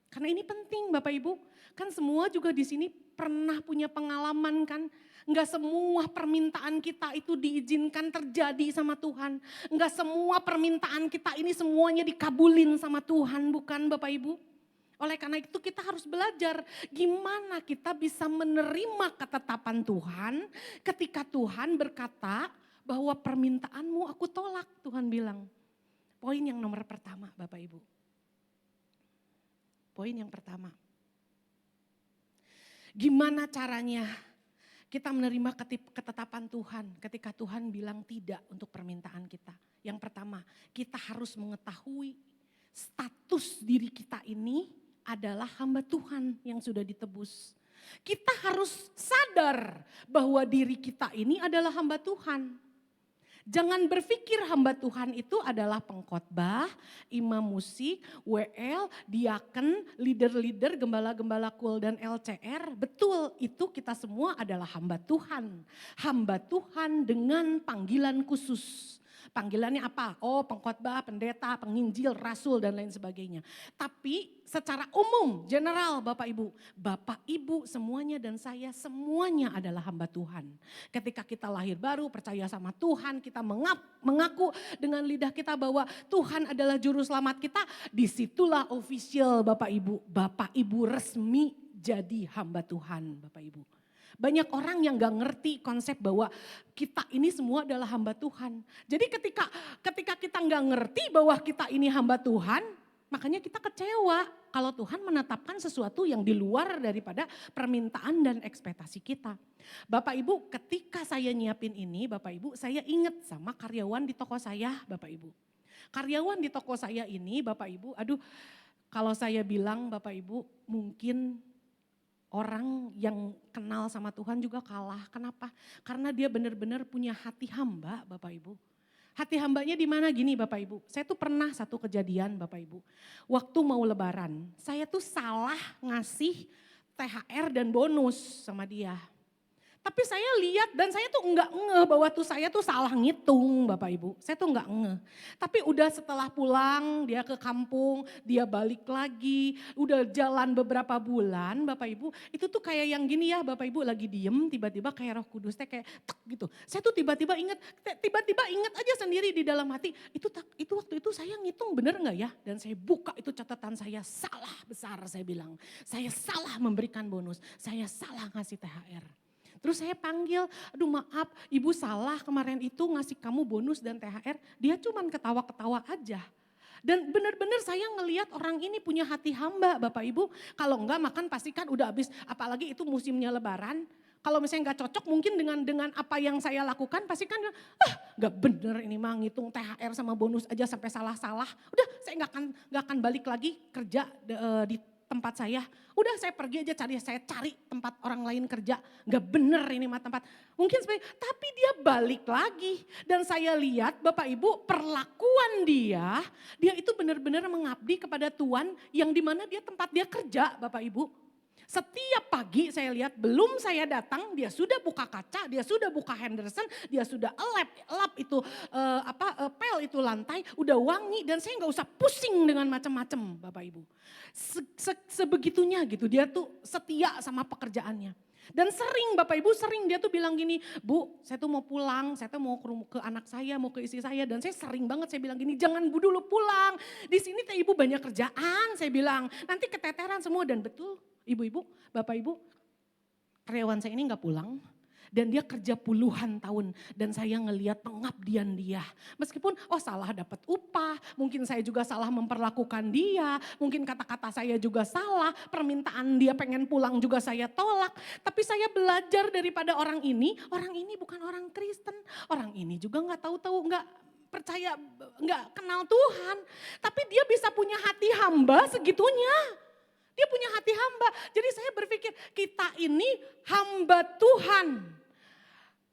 E: Karena ini penting Bapak Ibu, kan semua juga di sini pernah punya pengalaman kan. Enggak semua permintaan kita itu diizinkan terjadi sama Tuhan. Enggak semua permintaan kita ini semuanya dikabulin sama Tuhan, bukan Bapak Ibu? Oleh karena itu kita harus belajar gimana kita bisa menerima ketetapan Tuhan ketika Tuhan berkata bahwa permintaanmu aku tolak, Tuhan bilang. Poin yang nomor pertama Bapak Ibu. Poin yang pertama. Gimana caranya kita menerima ketetapan Tuhan ketika Tuhan bilang tidak untuk permintaan kita. Yang pertama, kita harus mengetahui status diri kita ini adalah hamba Tuhan yang sudah ditebus. Kita harus sadar bahwa diri kita ini adalah hamba Tuhan. Jangan berpikir hamba Tuhan itu adalah pengkhotbah, imam musik, WL, diaken, leader-leader, gembala-gembala kul dan LCR. Betul, itu kita semua adalah hamba Tuhan. Hamba Tuhan dengan panggilan khusus. Panggilannya apa? Oh, pengkhotbah, pendeta, penginjil, rasul dan lain sebagainya. Tapi secara umum, general Bapak Ibu semuanya dan saya semuanya adalah hamba Tuhan. Ketika kita lahir baru, percaya sama Tuhan, kita mengaku dengan lidah kita bahwa Tuhan adalah juru selamat kita, disitulah official Bapak Ibu resmi jadi hamba Tuhan Bapak Ibu. Banyak orang yang gak ngerti konsep bahwa kita ini semua adalah hamba Tuhan. Jadi ketika kita gak ngerti bahwa kita ini hamba Tuhan, makanya kita kecewa kalau Tuhan menetapkan sesuatu yang di luar daripada permintaan dan ekspektasi kita. Bapak Ibu, ketika saya nyiapin ini Bapak Ibu, saya ingat sama karyawan di toko saya Bapak Ibu. Karyawan di toko saya ini Bapak Ibu, kalau saya bilang Bapak Ibu mungkin orang yang kenal sama Tuhan juga kalah. Kenapa? Karena dia benar-benar punya hati hamba Bapak Ibu. Hati hambanya di mana gini Bapak Ibu. Saya tuh pernah satu kejadian Bapak Ibu. Waktu mau lebaran, saya tuh salah ngasih THR dan bonus sama dia. Tapi saya lihat dan saya tuh enggak ngeh bahwa tuh saya tuh salah ngitung Bapak Ibu. Saya tuh enggak ngeh. Tapi udah setelah pulang dia ke kampung, dia balik lagi. Udah jalan beberapa bulan Bapak Ibu. Itu tuh kayak yang gini ya Bapak Ibu lagi diem tiba-tiba kayak Roh Kudus kayak tek gitu. Saya tuh tiba-tiba ingat aja sendiri di dalam hati. Itu waktu itu saya ngitung bener enggak ya? Dan saya buka itu catatan saya salah besar saya bilang. Saya salah memberikan bonus, saya salah ngasih THR. Terus saya panggil, aduh maaf ibu salah kemarin itu ngasih kamu bonus dan THR. Dia cuman ketawa-ketawa aja. Dan benar-benar saya ngelihat orang ini punya hati hamba Bapak Ibu. Kalau enggak makan pasti kan udah habis, apalagi itu musimnya lebaran. Kalau misalnya nggak cocok mungkin dengan apa yang saya lakukan pasti kan nggak bener ini mah ngitung THR sama bonus aja sampai salah-salah. Udah saya nggak akan balik lagi kerja di tempat saya. Udah saya pergi aja saya cari tempat orang lain kerja. Nggak bener ini mah tempat. Mungkin tapi dia balik lagi. Dan saya lihat Bapak Ibu perlakuan dia itu benar-benar mengabdi kepada Tuhan yang dimana tempat dia kerja Bapak Ibu. Setiap pagi saya lihat belum saya datang dia sudah buka kaca, dia sudah buka Henderson, dia sudah elap itu pel itu lantai udah wangi dan saya nggak usah pusing dengan macam-macam Bapak Ibu. Sebegitunya gitu dia tuh setia sama pekerjaannya. Dan sering Bapak Ibu dia tuh bilang gini, Bu saya tuh mau pulang, saya tuh mau ke anak saya, mau ke istri saya. Dan saya sering banget saya bilang gini, jangan Bu dulu pulang. Di sini teh Ibu banyak kerjaan saya bilang, nanti keteteran semua. Dan betul ibu-ibu, Bapak Ibu, karyawan saya ini gak pulang. Dan dia kerja puluhan tahun dan saya ngelihat pengabdian dia. Meskipun salah dapat upah, mungkin saya juga salah memperlakukan dia, mungkin kata-kata saya juga salah, permintaan dia pengen pulang juga saya tolak. Tapi saya belajar daripada orang ini bukan orang Kristen, orang ini juga gak tahu-tahu, gak percaya, gak kenal Tuhan. Tapi dia bisa punya hati hamba segitunya. Dia punya hati hamba. Jadi saya berpikir kita ini hamba Tuhan.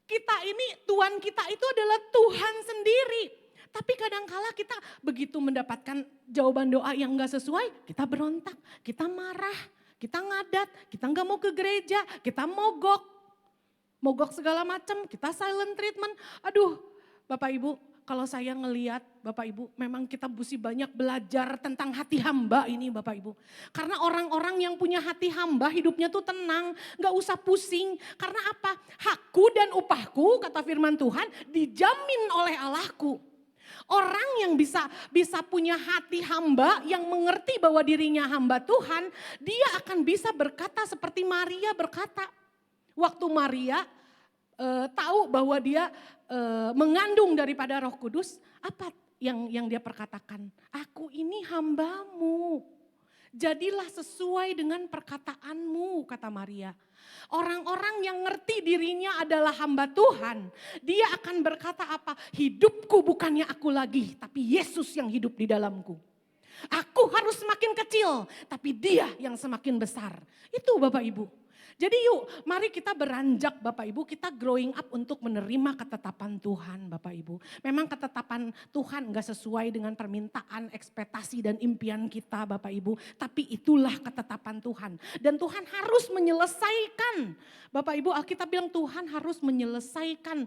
E: Kita ini Tuhan kita itu adalah Tuhan sendiri. Tapi kadangkala kita begitu mendapatkan jawaban doa yang gak sesuai, kita berontak, kita marah, kita ngadat, kita gak mau ke gereja, kita mogok segala macam, kita silent treatment. Aduh Bapak Ibu, kalau saya ngelihat Bapak Ibu, memang kita mesti banyak belajar tentang hati hamba ini Bapak Ibu. Karena orang-orang yang punya hati hamba hidupnya tuh tenang, gak usah pusing. Karena apa? Hakku dan upahku kata firman Tuhan dijamin oleh Allahku. Orang yang bisa punya hati hamba yang mengerti bahwa dirinya hamba Tuhan, dia akan bisa berkata seperti Maria berkata. Waktu Maria tahu bahwa dia mengandung daripada Roh Kudus, apa yang dia perkatakan? Aku ini hambamu, jadilah sesuai dengan perkataanmu, kata Maria. Orang-orang yang ngerti dirinya adalah hamba Tuhan, dia akan berkata apa? Hidupku bukannya aku lagi, tapi Yesus yang hidup di dalamku. Aku harus semakin kecil, tapi dia yang semakin besar. Itu Bapak Ibu. Jadi yuk mari kita beranjak Bapak Ibu, kita growing up untuk menerima ketetapan Tuhan Bapak Ibu. Memang ketetapan Tuhan gak sesuai dengan permintaan, ekspektasi dan impian kita Bapak Ibu. Tapi itulah ketetapan Tuhan. Dan Tuhan harus menyelesaikan. Bapak Ibu Alkitab bilang Tuhan harus menyelesaikan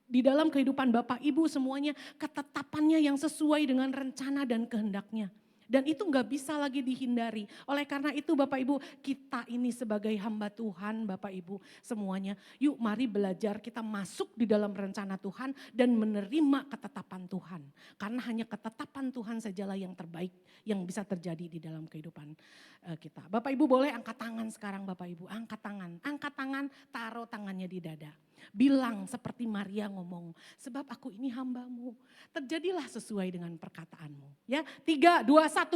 E: di dalam kehidupan Bapak Ibu semuanya ketetapannya yang sesuai dengan rencana dan kehendaknya. Dan itu gak bisa lagi dihindari. Oleh karena itu Bapak Ibu, kita ini sebagai hamba Tuhan Bapak Ibu semuanya. Yuk mari belajar kita masuk di dalam rencana Tuhan dan menerima ketetapan Tuhan. Karena hanya ketetapan Tuhan sajalah yang terbaik yang bisa terjadi di dalam kehidupan kita. Bapak Ibu boleh angkat tangan sekarang Bapak Ibu. Angkat tangan, taruh tangannya di dada. Bilang seperti Maria ngomong, sebab aku ini hambamu. Terjadilah sesuai dengan perkataanmu. Ya, 3, 2, 1.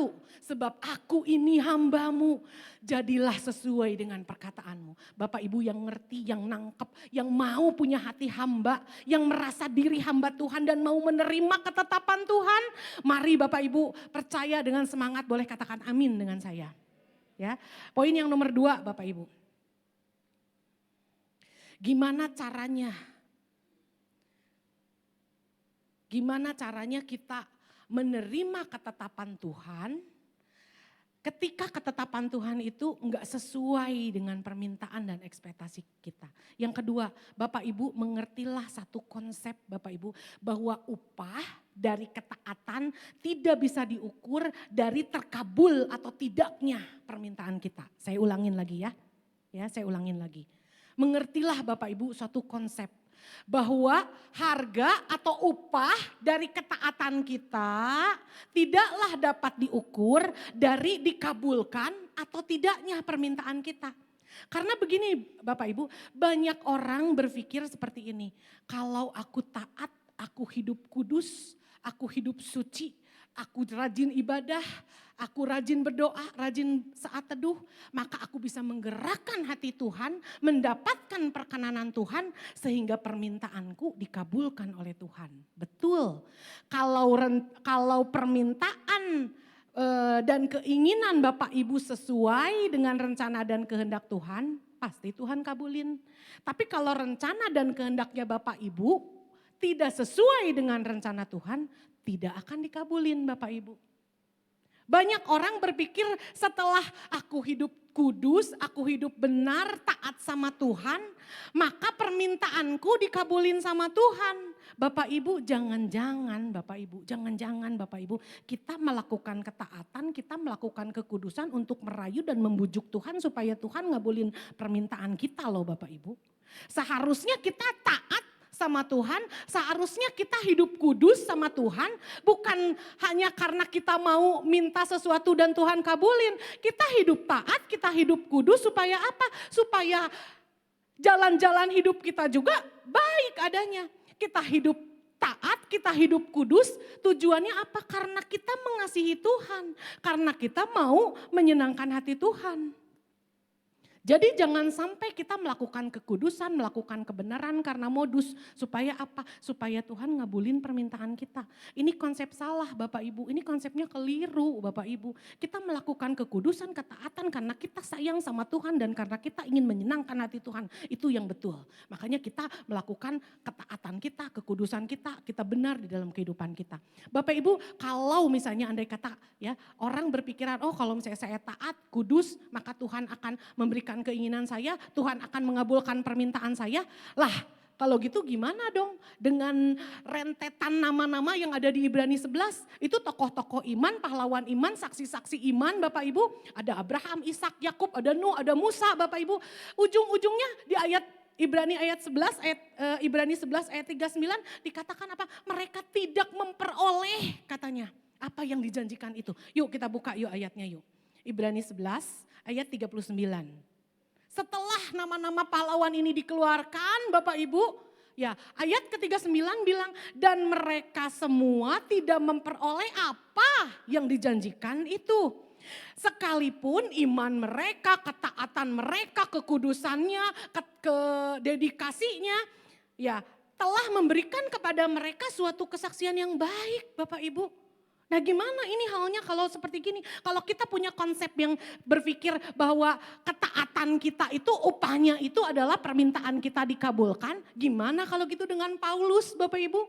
E: Sebab aku ini hambamu. Jadilah sesuai dengan perkataanmu. Bapak Ibu yang ngerti, yang nangkep, yang mau punya hati hamba, yang merasa diri hamba Tuhan dan mau menerima ketetapan Tuhan. Mari Bapak Ibu percaya dengan semangat, boleh katakan amin dengan saya. Ya, poin yang nomor 2 Bapak Ibu. Gimana caranya? Gimana caranya kita menerima ketetapan Tuhan ketika ketetapan Tuhan itu enggak sesuai dengan permintaan dan ekspektasi kita. Yang kedua, Bapak Ibu mengertilah satu konsep Bapak Ibu bahwa upah dari ketaatan tidak bisa diukur dari terkabul atau tidaknya permintaan kita. Saya ulangin lagi ya. Ya, saya ulangin lagi. Mengertilah Bapak Ibu suatu konsep bahwa harga atau upah dari ketaatan kita tidaklah dapat diukur dari dikabulkan atau tidaknya permintaan kita. Karena begini Bapak Ibu, banyak orang berpikir seperti ini, kalau aku taat, aku hidup kudus, aku hidup suci, aku rajin ibadah, aku rajin berdoa, rajin saat teduh, maka aku bisa menggerakkan hati Tuhan, mendapatkan perkenanan Tuhan sehingga permintaanku dikabulkan oleh Tuhan. Betul, kalau permintaan dan keinginan Bapak Ibu sesuai dengan rencana dan kehendak Tuhan, pasti Tuhan kabulin. Tapi kalau rencana dan kehendaknya Bapak Ibu tidak sesuai dengan rencana Tuhan, tidak akan dikabulin Bapak Ibu. Banyak orang berpikir setelah aku hidup kudus, aku hidup benar, taat sama Tuhan, maka permintaanku dikabulin sama Tuhan. Bapak Ibu, jangan-jangan Bapak Ibu, kita melakukan ketaatan, kita melakukan kekudusan untuk merayu dan membujuk Tuhan supaya Tuhan ngabulin permintaan kita loh Bapak Ibu. Seharusnya kita taat sama Tuhan, seharusnya kita hidup kudus sama Tuhan, bukan hanya karena kita mau minta sesuatu dan Tuhan kabulin. Kita hidup taat, kita hidup kudus supaya apa? Supaya jalan-jalan hidup kita juga baik adanya. Kita hidup taat, kita hidup kudus, tujuannya apa? Karena kita mengasihi Tuhan, karena kita mau menyenangkan hati Tuhan. Jadi jangan sampai kita melakukan kekudusan, melakukan kebenaran karena modus. Supaya apa? Supaya Tuhan ngabulin permintaan kita. Ini konsep salah Bapak Ibu, ini konsepnya keliru Bapak Ibu. Kita melakukan kekudusan, ketaatan karena kita sayang sama Tuhan dan karena kita ingin menyenangkan hati Tuhan. Itu yang betul. Makanya kita melakukan ketaatan kita, kekudusan kita benar di dalam kehidupan kita. Bapak Ibu, kalau misalnya andai kata ya orang berpikiran, oh kalau misalnya saya taat, kudus, maka Tuhan akan memberikan keinginan saya, Tuhan akan mengabulkan permintaan saya. Lah, kalau gitu gimana dong dengan rentetan nama-nama yang ada di Ibrani 11? Itu tokoh-tokoh iman, pahlawan iman, saksi-saksi iman Bapak Ibu. Ada Abraham, Ishak, Yakub, ada Nuh, ada Musa Bapak Ibu. Ujung-ujungnya di ayat Ibrani ayat 11 ayat 39 dikatakan apa? Mereka tidak memperoleh katanya apa yang dijanjikan itu. Yuk kita buka yuk ayatnya yuk. Ibrani 11 ayat 39. Setelah nama-nama pahlawan ini dikeluarkan Bapak Ibu, ya ayat ke-39 bilang dan mereka semua tidak memperoleh apa yang dijanjikan itu. Sekalipun iman mereka, ketaatan mereka, kekudusannya, dedikasinya, ya telah memberikan kepada mereka suatu kesaksian yang baik Bapak Ibu. Nah gimana ini halnya kalau seperti gini, kalau kita punya konsep yang berpikir bahwa ketaatan kita itu upahnya itu adalah permintaan kita dikabulkan, gimana kalau gitu dengan Paulus Bapak Ibu?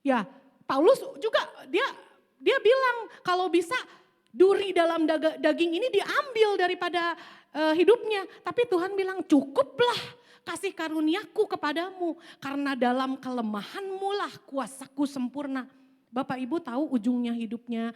E: Ya Paulus juga dia bilang kalau bisa duri dalam daging ini diambil daripada hidupnya, tapi Tuhan bilang cukuplah kasih karuniaku kepadamu karena dalam kelemahanmu lah kuasaku sempurna. Bapak Ibu tahu ujungnya hidupnya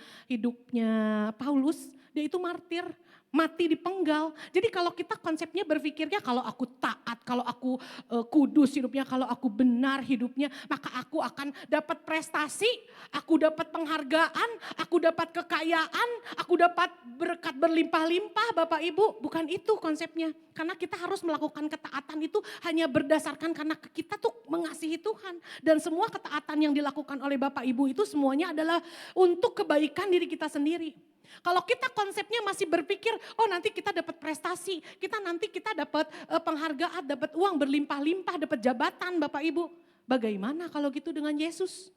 E: Paulus, dia itu martir, mati dipenggal. Jadi kalau kita konsepnya berpikirnya kalau aku taat, kalau aku kudus hidupnya, kalau aku benar hidupnya, maka aku akan dapat prestasi, aku dapat penghargaan, aku dapat kekayaan, aku dapat berkat berlimpah-limpah Bapak Ibu. Bukan itu konsepnya. Karena kita harus melakukan ketaatan itu hanya berdasarkan karena kita tuh mengasihi Tuhan. Dan semua ketaatan yang dilakukan oleh Bapak Ibu itu semuanya adalah untuk kebaikan diri kita sendiri. Kalau kita konsepnya masih berpikir, oh nanti kita dapat prestasi, nanti kita dapat penghargaan, dapat uang berlimpah-limpah, dapat jabatan Bapak Ibu. Bagaimana kalau gitu dengan Yesus?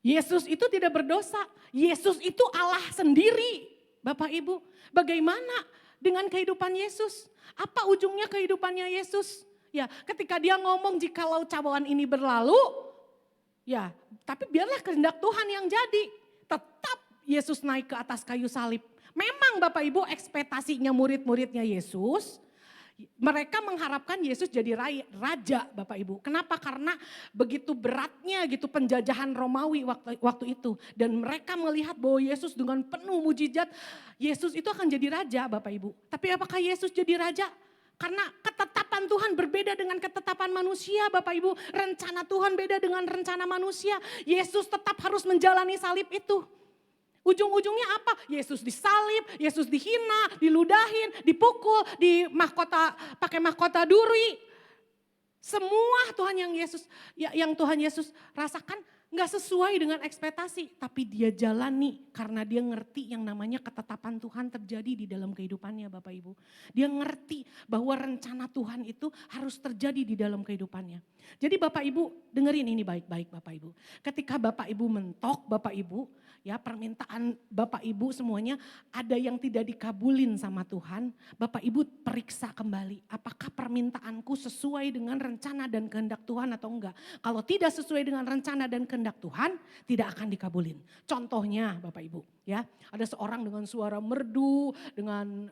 E: Yesus itu tidak berdosa, Yesus itu Allah sendiri Bapak Ibu. Bagaimana dengan kehidupan Yesus? Apa ujungnya kehidupannya Yesus? Ya ketika dia ngomong jikalau cawan ini berlalu, ya tapi biarlah kehendak Tuhan yang jadi. Tetap Yesus naik ke atas kayu salib. Memang Bapak Ibu ekspektasinya murid-muridnya Yesus, mereka mengharapkan Yesus jadi raja Bapak Ibu. Kenapa? Karena begitu beratnya gitu penjajahan Romawi waktu itu. Dan mereka melihat bahwa Yesus dengan penuh mujizat, Yesus itu akan jadi raja Bapak Ibu. Tapi apakah Yesus jadi raja? Karena ketetapan Tuhan berbeda dengan ketetapan manusia Bapak Ibu. Rencana Tuhan beda dengan rencana manusia. Yesus tetap harus menjalani salib itu. Ujung-ujungnya apa? Yesus disalib, Yesus dihina, diludahin, dipukul, pakai mahkota duri. Semua Tuhan yang Tuhan Yesus rasakan nggak sesuai dengan ekspektasi, tapi dia jalani karena dia ngerti yang namanya ketetapan Tuhan terjadi di dalam kehidupannya Bapak Ibu. Dia ngerti bahwa rencana Tuhan itu harus terjadi di dalam kehidupannya. Jadi Bapak Ibu dengerin ini baik-baik Bapak Ibu. Ketika Bapak Ibu mentok Bapak Ibu, ya permintaan Bapak Ibu semuanya ada yang tidak dikabulin sama Tuhan, Bapak Ibu periksa kembali apakah permintaanku sesuai dengan rencana dan kehendak Tuhan atau enggak. Kalau tidak sesuai dengan rencana dan kehendak Tuhan, tidak akan dikabulin. Contohnya Bapak Ibu, ya ada seorang dengan suara merdu, dengan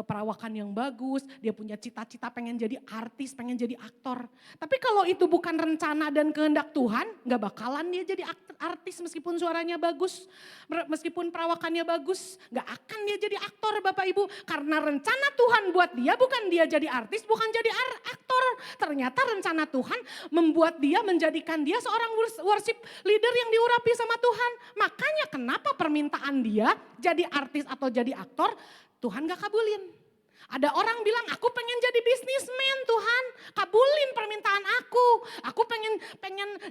E: perawakan yang bagus, dia punya cita-cita pengen jadi artis, pengen jadi aktor. Tapi kalau itu bukan rencana dan kehendak Tuhan, nggak bakalan dia jadi artis meskipun suaranya bagus, meskipun perawakannya bagus, nggak akan dia jadi aktor Bapak Ibu. Karena rencana Tuhan buat dia bukan dia jadi artis, bukan jadi aktor. Ternyata rencana Tuhan membuat dia, menjadikan dia seorang worship leader yang diurapi sama Tuhan. Makanya kenapa permintaan dia jadi artis atau jadi aktor, Tuhan gak kabulin. Ada orang bilang, aku pengen jadi bisnismen Tuhan, kabulin permintaan aku. Aku pengen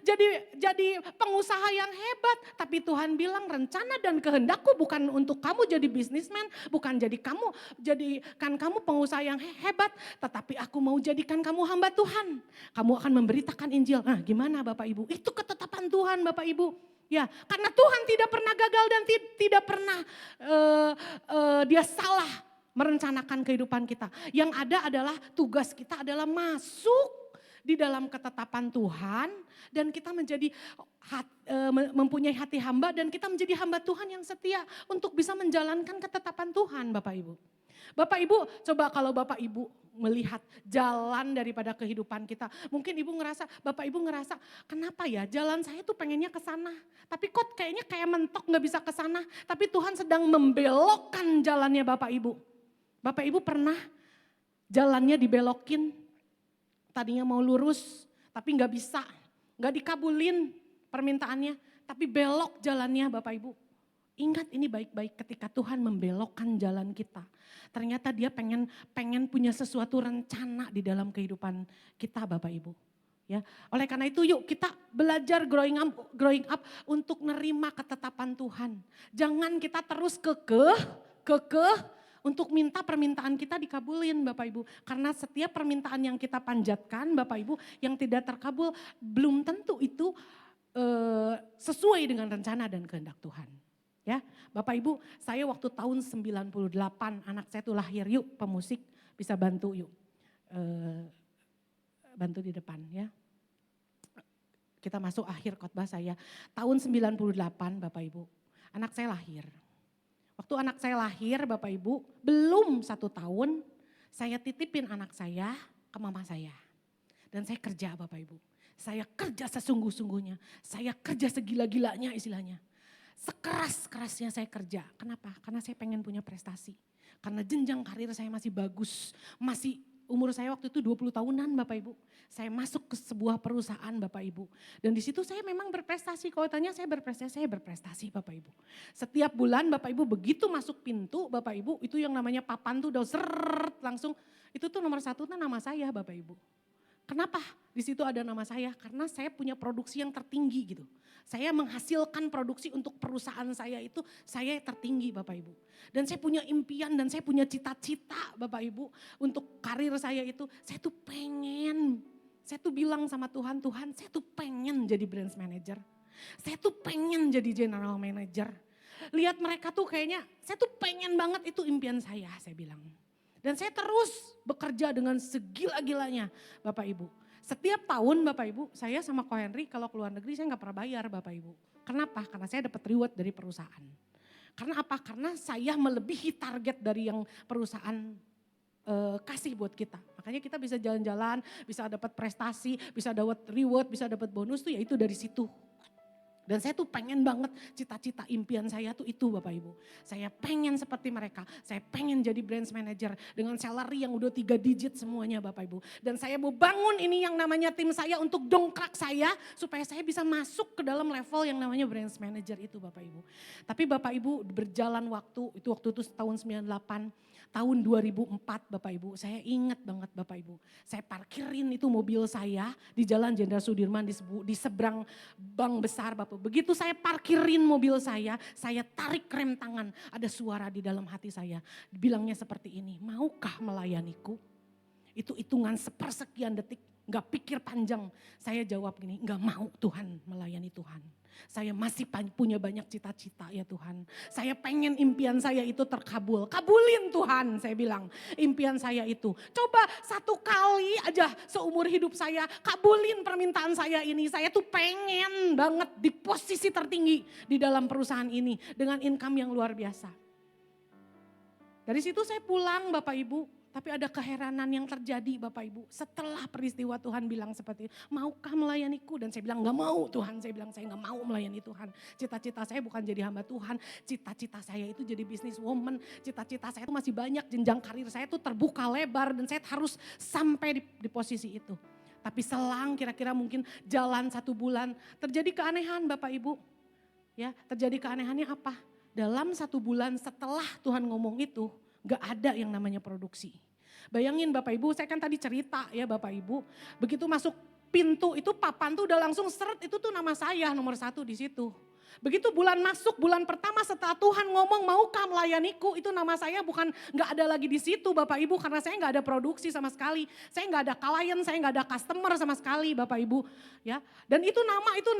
E: jadi pengusaha yang hebat. Tapi Tuhan bilang rencana dan kehendakku bukan untuk kamu jadi bisnismen, bukan jadikan kamu pengusaha yang hebat. Tetapi aku mau jadikan kamu hamba Tuhan. Kamu akan memberitakan Injil. Nah gimana Bapak Ibu? Itu ketetapan Tuhan Bapak Ibu. Ya, karena Tuhan tidak pernah gagal dan tidak pernah dia salah merencanakan kehidupan kita. Yang ada adalah tugas kita adalah masuk di dalam ketetapan Tuhan dan kita mempunyai hati hamba dan kita menjadi hamba Tuhan yang setia untuk bisa menjalankan ketetapan Tuhan Bapak Ibu. Bapak Ibu, coba kalau Bapak Ibu melihat jalan daripada kehidupan kita. Mungkin Bapak Ibu ngerasa, kenapa ya jalan saya tuh pengennya ke sana. Tapi kok kayaknya kayak mentok gak bisa ke sana. Tapi Tuhan sedang membelokkan jalannya Bapak Ibu. Bapak Ibu pernah jalannya dibelokin, tadinya mau lurus tapi gak bisa, gak dikabulin permintaannya. Tapi belok jalannya Bapak Ibu. Ingat ini baik-baik ketika Tuhan membelokkan jalan kita. Ternyata dia pengen punya sesuatu rencana di dalam kehidupan kita Bapak Ibu. Ya, oleh karena itu yuk kita belajar growing up untuk nerima ketetapan Tuhan. Jangan kita terus kekeh untuk minta permintaan kita dikabulin Bapak Ibu. Karena setiap permintaan yang kita panjatkan Bapak Ibu yang tidak terkabul belum tentu itu sesuai dengan rencana dan kehendak Tuhan. Ya, Bapak Ibu, saya waktu tahun 98 anak saya tuh lahir, yuk pemusik bisa bantu yuk. Bantu di depan ya. Kita masuk akhir khotbah saya. Tahun 98 Bapak Ibu, anak saya lahir. Waktu anak saya lahir Bapak Ibu, belum 1 tahun saya titipin anak saya ke mama saya. Dan saya kerja Bapak Ibu. Saya kerja sesungguh-sungguhnya, saya kerja segila-gilanya istilahnya. Sekeras-kerasnya saya kerja. Kenapa? Karena saya pengen punya prestasi. Karena jenjang karir saya masih bagus. Umur saya waktu itu 20 tahunan Bapak Ibu. Saya masuk ke sebuah perusahaan Bapak Ibu. Dan di situ saya memang berprestasi. Kalau tanya saya berprestasi Bapak Ibu. Setiap bulan Bapak Ibu begitu masuk pintu Bapak Ibu. Itu yang namanya papan tuh udah langsung. Itu tuh nomor 1 tuh nama saya Bapak Ibu. Kenapa di situ ada nama saya? Karena saya punya produksi yang tertinggi gitu. Saya menghasilkan produksi untuk perusahaan saya itu saya tertinggi Bapak Ibu. Dan saya punya impian dan saya punya cita-cita Bapak Ibu untuk karir saya itu. Saya tuh bilang sama Tuhan, Tuhan saya tuh pengen jadi branch manager. Saya tuh pengen jadi general manager. Lihat mereka tuh kayaknya, saya tuh pengen banget itu impian saya bilang. Dan saya terus bekerja dengan segila-gilanya Bapak Ibu. Setiap tahun Bapak Ibu, saya sama Ko Henry kalau keluar negeri saya gak pernah bayar Bapak Ibu. Kenapa? Karena saya dapat reward dari perusahaan. Karena apa? Karena saya melebihi target dari yang perusahaan kasih buat kita. Makanya kita bisa jalan-jalan, bisa dapat prestasi, bisa dapat reward, bisa dapat bonus tuh ya itu dari situ. Dan saya tuh pengen banget cita-cita impian saya tuh itu Bapak Ibu. Saya pengen seperti mereka, saya pengen jadi branch manager dengan salary yang udah 3 digit semuanya Bapak Ibu. Dan saya mau bangun ini yang namanya tim saya untuk dongkrak saya supaya saya bisa masuk ke dalam level yang namanya branch manager itu Bapak Ibu. Tapi Bapak Ibu berjalan waktu itu tahun 98 tahun 2004 Bapak Ibu. Saya ingat banget Bapak Ibu. Saya parkirin itu mobil saya di Jalan Jenderal Sudirman di seberang bank besar Bapak. Begitu saya parkirin mobil saya tarik rem tangan. Ada suara di dalam hati saya. Bilangnya seperti ini, maukah melayaniku? Itu hitungan sepersekian detik, gak pikir panjang. Saya jawab gini, gak mau Tuhan, melayani Tuhan. Saya masih punya banyak cita-cita ya Tuhan. Saya pengen impian saya itu terkabul. Kabulin Tuhan, saya bilang impian saya itu. Coba satu kali aja seumur hidup saya, kabulin permintaan saya ini. Saya tuh pengen banget di posisi tertinggi di dalam perusahaan ini. Dengan income yang luar biasa. Dari situ saya pulang Bapak Ibu. Tapi ada keheranan yang terjadi Bapak Ibu. Setelah peristiwa Tuhan bilang seperti itu, maukah melayaniku? Dan saya bilang gak mau Tuhan, saya bilang saya gak mau melayani Tuhan. Cita-cita saya bukan jadi hamba Tuhan, cita-cita saya itu jadi businesswoman. Cita-cita saya itu masih banyak, jenjang karir saya itu terbuka lebar dan saya harus sampai di posisi itu. Tapi selang kira-kira mungkin jalan 1 bulan, terjadi keanehan Bapak Ibu. Ya, terjadi keanehannya apa? Dalam 1 bulan setelah Tuhan ngomong itu, gak ada yang namanya produksi. Bayangin Bapak Ibu, saya kan tadi cerita ya Bapak Ibu. Begitu masuk pintu itu papan tuh udah langsung seret, itu tuh nama saya nomor 1 di situ. Begitu bulan masuk, bulan pertama setelah Tuhan ngomong maukah melayaniku, itu nama saya bukan gak ada lagi di situ Bapak Ibu. Karena saya gak ada produksi sama sekali. Saya gak ada klien, saya gak ada customer sama sekali Bapak Ibu. Ya, dan itu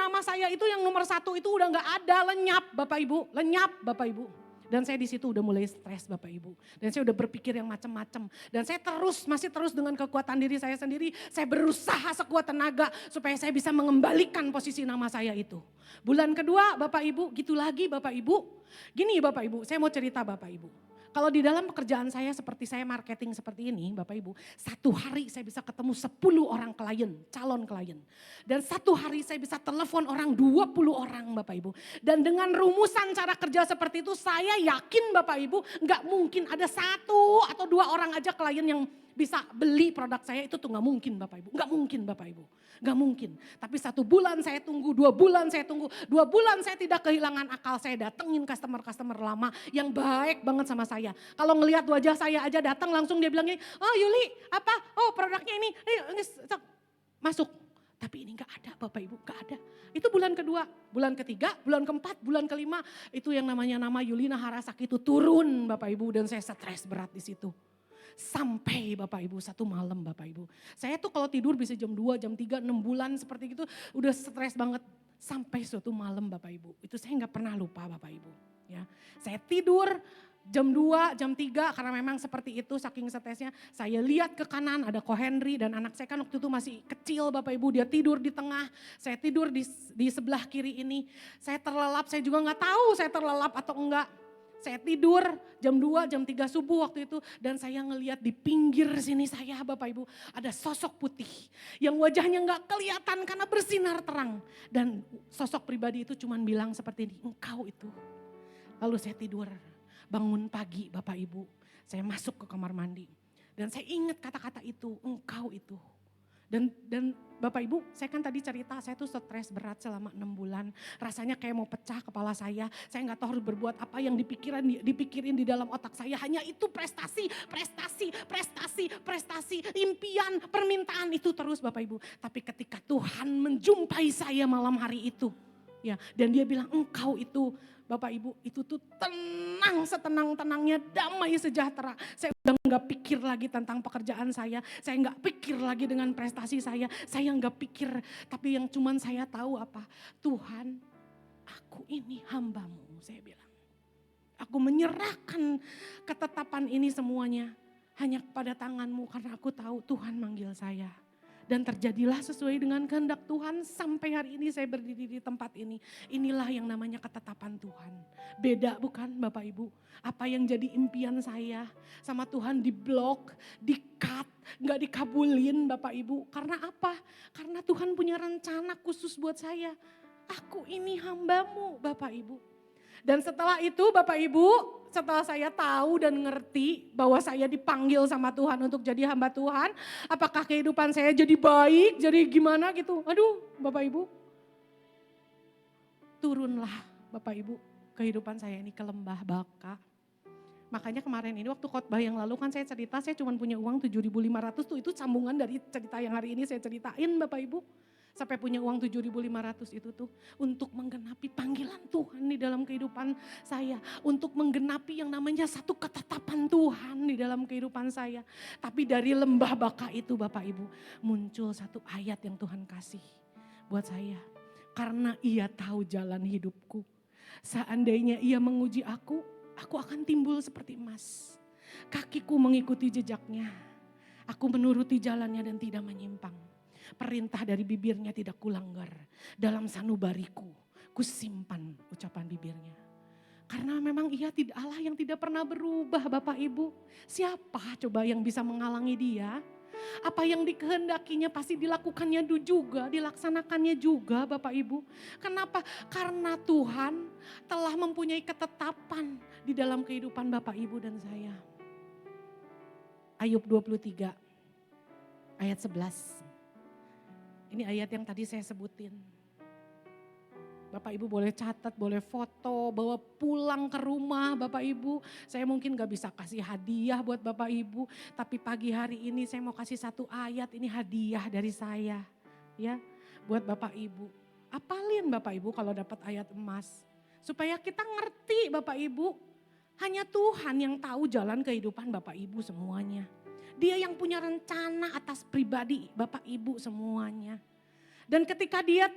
E: nama saya itu yang nomor 1 itu udah gak ada, lenyap Bapak Ibu, lenyap Bapak Ibu. Dan saya di situ udah mulai stres Bapak Ibu. Dan saya udah berpikir yang macam-macam. Dan saya masih terus dengan kekuatan diri saya sendiri. Saya berusaha sekuat tenaga supaya saya bisa mengembalikan posisi nama saya itu. Bulan kedua Bapak Ibu, gitu lagi Bapak Ibu. Gini Bapak Ibu, saya mau cerita Bapak Ibu. Kalau di dalam pekerjaan saya seperti saya marketing seperti ini Bapak Ibu. 1 hari saya bisa ketemu 10 orang klien, calon klien. Dan 1 hari saya bisa telepon orang 20 orang Bapak Ibu. Dan dengan rumusan cara kerja seperti itu saya yakin Bapak Ibu gak mungkin ada 1 atau 2 orang aja klien yang bisa beli produk saya itu tuh gak mungkin Bapak Ibu. Gak mungkin Bapak Ibu, gak mungkin. Tapi 1 bulan saya tunggu, 2 bulan saya tunggu. 2 bulan saya tidak kehilangan akal, saya datengin customer lama yang baik banget sama saya. Kalau ngelihat wajah saya aja datang langsung dia bilang gini, oh Yuli apa, oh produknya ini, ayo masuk. Tapi ini gak ada Bapak Ibu, gak ada. Itu bulan kedua, bulan ketiga, bulan keempat, bulan kelima. Itu yang namanya nama Yulina Harasaki itu turun Bapak Ibu dan saya stres berat di situ. Sampai Bapak Ibu 1 malam Bapak Ibu. Saya tuh kalau tidur bisa jam 2, jam 3, 6 bulan seperti itu udah stres banget. Sampai suatu malam Bapak Ibu. Itu saya gak pernah lupa Bapak Ibu. Ya, saya tidur jam 2, jam 3 karena memang seperti itu saking stresnya. Saya lihat ke kanan ada Ko Henry dan anak saya kan waktu itu masih kecil Bapak Ibu. Dia tidur di tengah, saya tidur di sebelah kiri ini. Saya terlelap, saya juga gak tahu saya terlelap atau enggak. Saya tidur jam 2, jam 3 subuh waktu itu. Dan saya ngelihat di pinggir sini saya Bapak Ibu. Ada sosok putih. Yang wajahnya gak kelihatan karena bersinar terang. Dan sosok pribadi itu cuman bilang seperti ini. Engkau itu. Lalu saya tidur. Bangun pagi Bapak Ibu. Saya masuk ke kamar mandi. Dan saya ingat kata-kata itu. Engkau itu. Dan Bapak Ibu, saya kan tadi cerita saya tuh stres berat selama 6 bulan. Rasanya kayak mau pecah kepala saya. Saya gak tahu harus berbuat apa yang dipikirin di dalam otak saya. Hanya itu prestasi, impian, permintaan itu terus Bapak Ibu. Tapi ketika Tuhan menjumpai saya malam hari itu. Ya, dan dia bilang engkau itu Bapak Ibu itu tuh tenang setenang-tenangnya, damai sejahtera. Saya udah gak pikir lagi tentang pekerjaan saya gak pikir lagi dengan prestasi saya gak pikir. Tapi yang cuman saya tahu apa, Tuhan aku ini hambamu saya bilang. Aku menyerahkan ketetapan ini semuanya hanya kepada tanganmu karena aku tahu Tuhan manggil saya. Dan terjadilah sesuai dengan kehendak Tuhan sampai hari ini saya berdiri di tempat ini. Inilah yang namanya ketetapan Tuhan. Beda bukan Bapak Ibu? Apa yang jadi impian saya sama Tuhan diblok, di-cut, gak dikabulin Bapak Ibu. Karena apa? Karena Tuhan punya rencana khusus buat saya. Aku ini hambamu Bapak Ibu. Dan setelah itu Bapak Ibu, setelah saya tahu dan ngerti bahwa saya dipanggil sama Tuhan untuk jadi hamba Tuhan. Apakah kehidupan saya jadi baik, jadi gimana gitu. Aduh Bapak Ibu. Turunlah Bapak Ibu kehidupan saya ini ke lembah baka. Makanya kemarin ini waktu khotbah yang lalu kan saya cerita saya cuma punya uang 7.500 tuh, itu sambungan dari cerita yang hari ini saya ceritain Bapak Ibu. Sampai punya uang 7.500 itu tuh untuk menggenapi panggilan Tuhan di dalam kehidupan saya. Untuk menggenapi yang namanya satu ketetapan Tuhan di dalam kehidupan saya. Tapi dari lembah baka itu Bapak Ibu muncul satu ayat yang Tuhan kasih buat saya. Karena ia tahu jalan hidupku. Seandainya ia menguji aku akan timbul seperti emas. Kakiku mengikuti jejaknya. Aku menuruti jalannya dan tidak menyimpang. Perintah dari bibirnya tidak kulanggar. Dalam sanubariku kusimpan ucapan bibirnya. Karena memang ia tidak Allah yang tidak pernah berubah Bapak Ibu. Siapa coba yang bisa menghalangi dia? Apa yang dikehendakinya pasti dilakukannya juga, dilaksanakannya juga Bapak Ibu. Kenapa? Karena Tuhan telah mempunyai ketetapan di dalam kehidupan Bapak Ibu dan saya. Ayub 23 ayat 11. Ini ayat yang tadi saya sebutin. Bapak Ibu boleh catat, boleh foto, bawa pulang ke rumah Bapak Ibu. Saya mungkin gak bisa kasih hadiah buat Bapak Ibu. Tapi pagi hari ini saya mau kasih satu ayat, ini hadiah dari saya. Ya, buat Bapak Ibu. Apalin Bapak Ibu kalau dapat ayat emas. Supaya kita ngerti Bapak Ibu. Hanya Tuhan yang tahu jalan kehidupan Bapak Ibu semuanya. Dia yang punya rencana atas pribadi Bapak Ibu semuanya. Dan ketika dia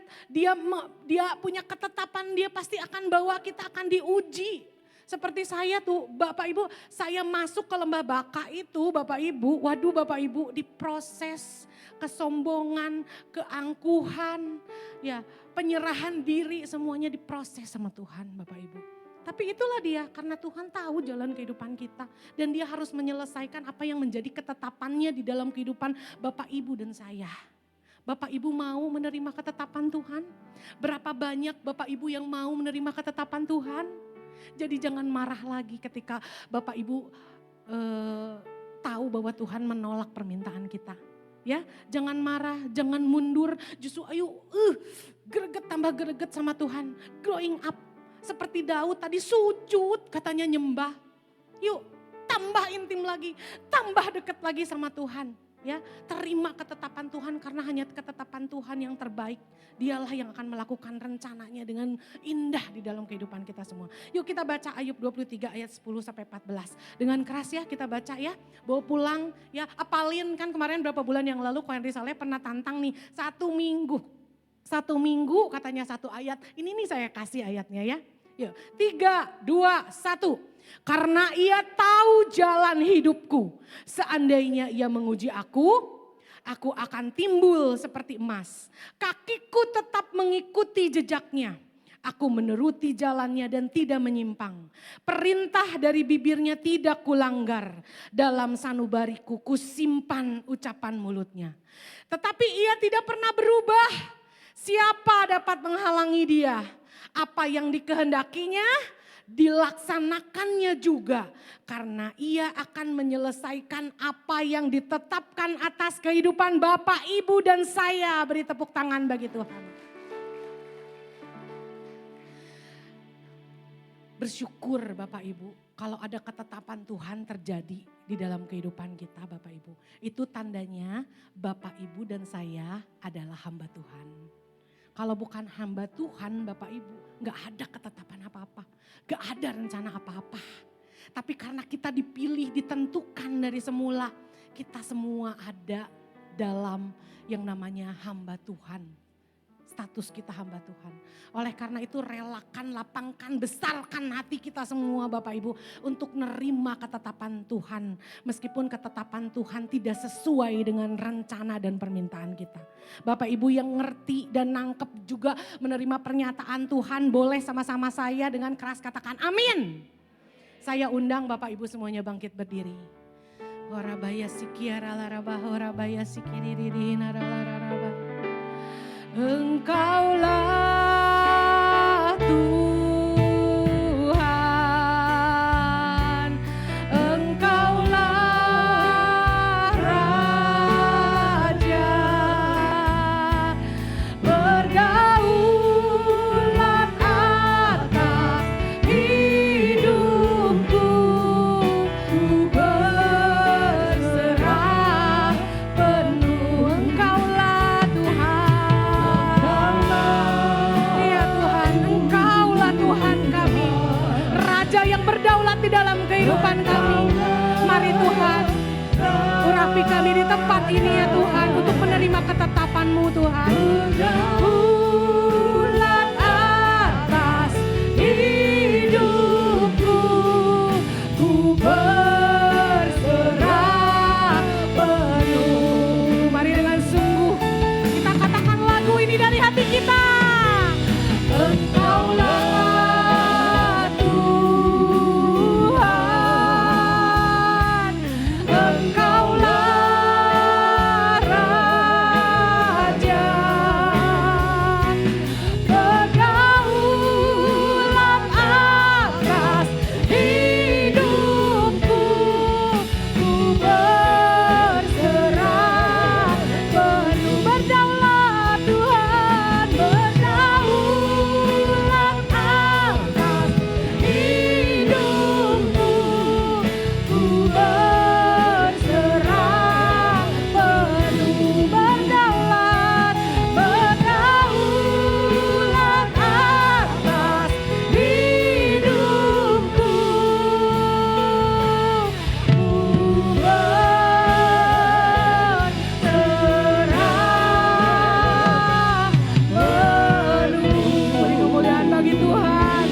E: punya ketetapan, dia pasti akan bawa kita akan diuji. Seperti saya tuh Bapak Ibu, saya masuk ke lembah baka itu Bapak Ibu, waduh Bapak Ibu diproses kesombongan, keangkuhan, ya penyerahan diri semuanya diproses sama Tuhan Bapak Ibu. Tapi itulah dia, karena Tuhan tahu jalan kehidupan kita. Dan dia harus menyelesaikan apa yang menjadi ketetapannya di dalam kehidupan Bapak Ibu dan saya. Bapak Ibu mau menerima ketetapan Tuhan? Berapa banyak Bapak Ibu yang mau menerima ketetapan Tuhan? Jadi jangan marah lagi ketika Bapak Ibu tahu bahwa Tuhan menolak permintaan kita. Ya, jangan marah, jangan mundur, justru ayo greget tambah greget sama Tuhan. Growing up seperti Daud tadi sujud katanya nyembah. Yuk tambah intim lagi, tambah dekat lagi sama Tuhan. Ya, terima ketetapan Tuhan karena hanya ketetapan Tuhan yang terbaik. Dialah yang akan melakukan rencananya dengan indah di dalam kehidupan kita semua. Yuk kita baca Ayub 23 ayat 10 sampai 14. Dengan keras ya kita baca ya. Bawa pulang ya, apalin kan kemarin berapa bulan yang lalu Ko Henry Saleh pernah tantang nih 1 minggu. 1 minggu katanya 1 ayat. Ini nih saya kasih ayatnya ya. Yuk 3, 2, 1. Karena ia tahu jalan hidupku. Seandainya ia menguji aku akan timbul seperti emas. Kakiku tetap mengikuti jejaknya. Aku menuruti jalannya dan tidak menyimpang. Perintah dari bibirnya tidak kulanggar. Dalam sanubariku kusimpan ucapan mulutnya. Tetapi ia tidak pernah berubah. Siapa dapat menghalangi dia? Apa yang dikehendakinya dilaksanakannya juga, karena ia akan menyelesaikan apa yang ditetapkan atas kehidupan Bapak, Ibu dan saya. Beri tepuk tangan bagi Tuhan. Bersyukur Bapak Ibu kalau ada ketetapan Tuhan terjadi di dalam kehidupan kita Bapak Ibu. Itu tandanya Bapak Ibu dan saya adalah hamba Tuhan. Kalau bukan hamba Tuhan Bapak Ibu, gak ada ketetapan apa-apa. Gak ada rencana apa-apa. Tapi karena kita dipilih, ditentukan dari semula, kita semua ada dalam yang namanya hamba Tuhan. Status kita hamba Tuhan. Oleh karena itu relakan, lapangkan, besarkan hati kita semua Bapak Ibu untuk menerima ketetapan Tuhan. Meskipun ketetapan Tuhan tidak sesuai dengan rencana dan permintaan kita. Bapak Ibu yang ngerti dan nangkep juga menerima pernyataan Tuhan, boleh sama-sama saya dengan keras katakan amin. Saya undang Bapak Ibu semuanya bangkit berdiri. Horabaya sikiara larabah, horabaya sikiriri narararabah. Engkaulah Tuhan, Engkaulah Raja, berdaulat atas hidupku. di tempat ini ya Tuhan, untuk menerima ketetapan-Mu Tuhan. Bulan atas hidupku, ku berserah penuh. Mari dengan sungguh kita katakan lagu ini dari hati kita. Engkaulah Tuhan, Engkaulah Raja, berdaulat atas hidupku, ku berserah penuh. Berdaulat Tuhan, berdaulat atas hidupku, ku berserah penuh. Berdaulat, berdaulat atas hidupku, ku berserah penuh. Beri kemuliaan bagi Tuhan.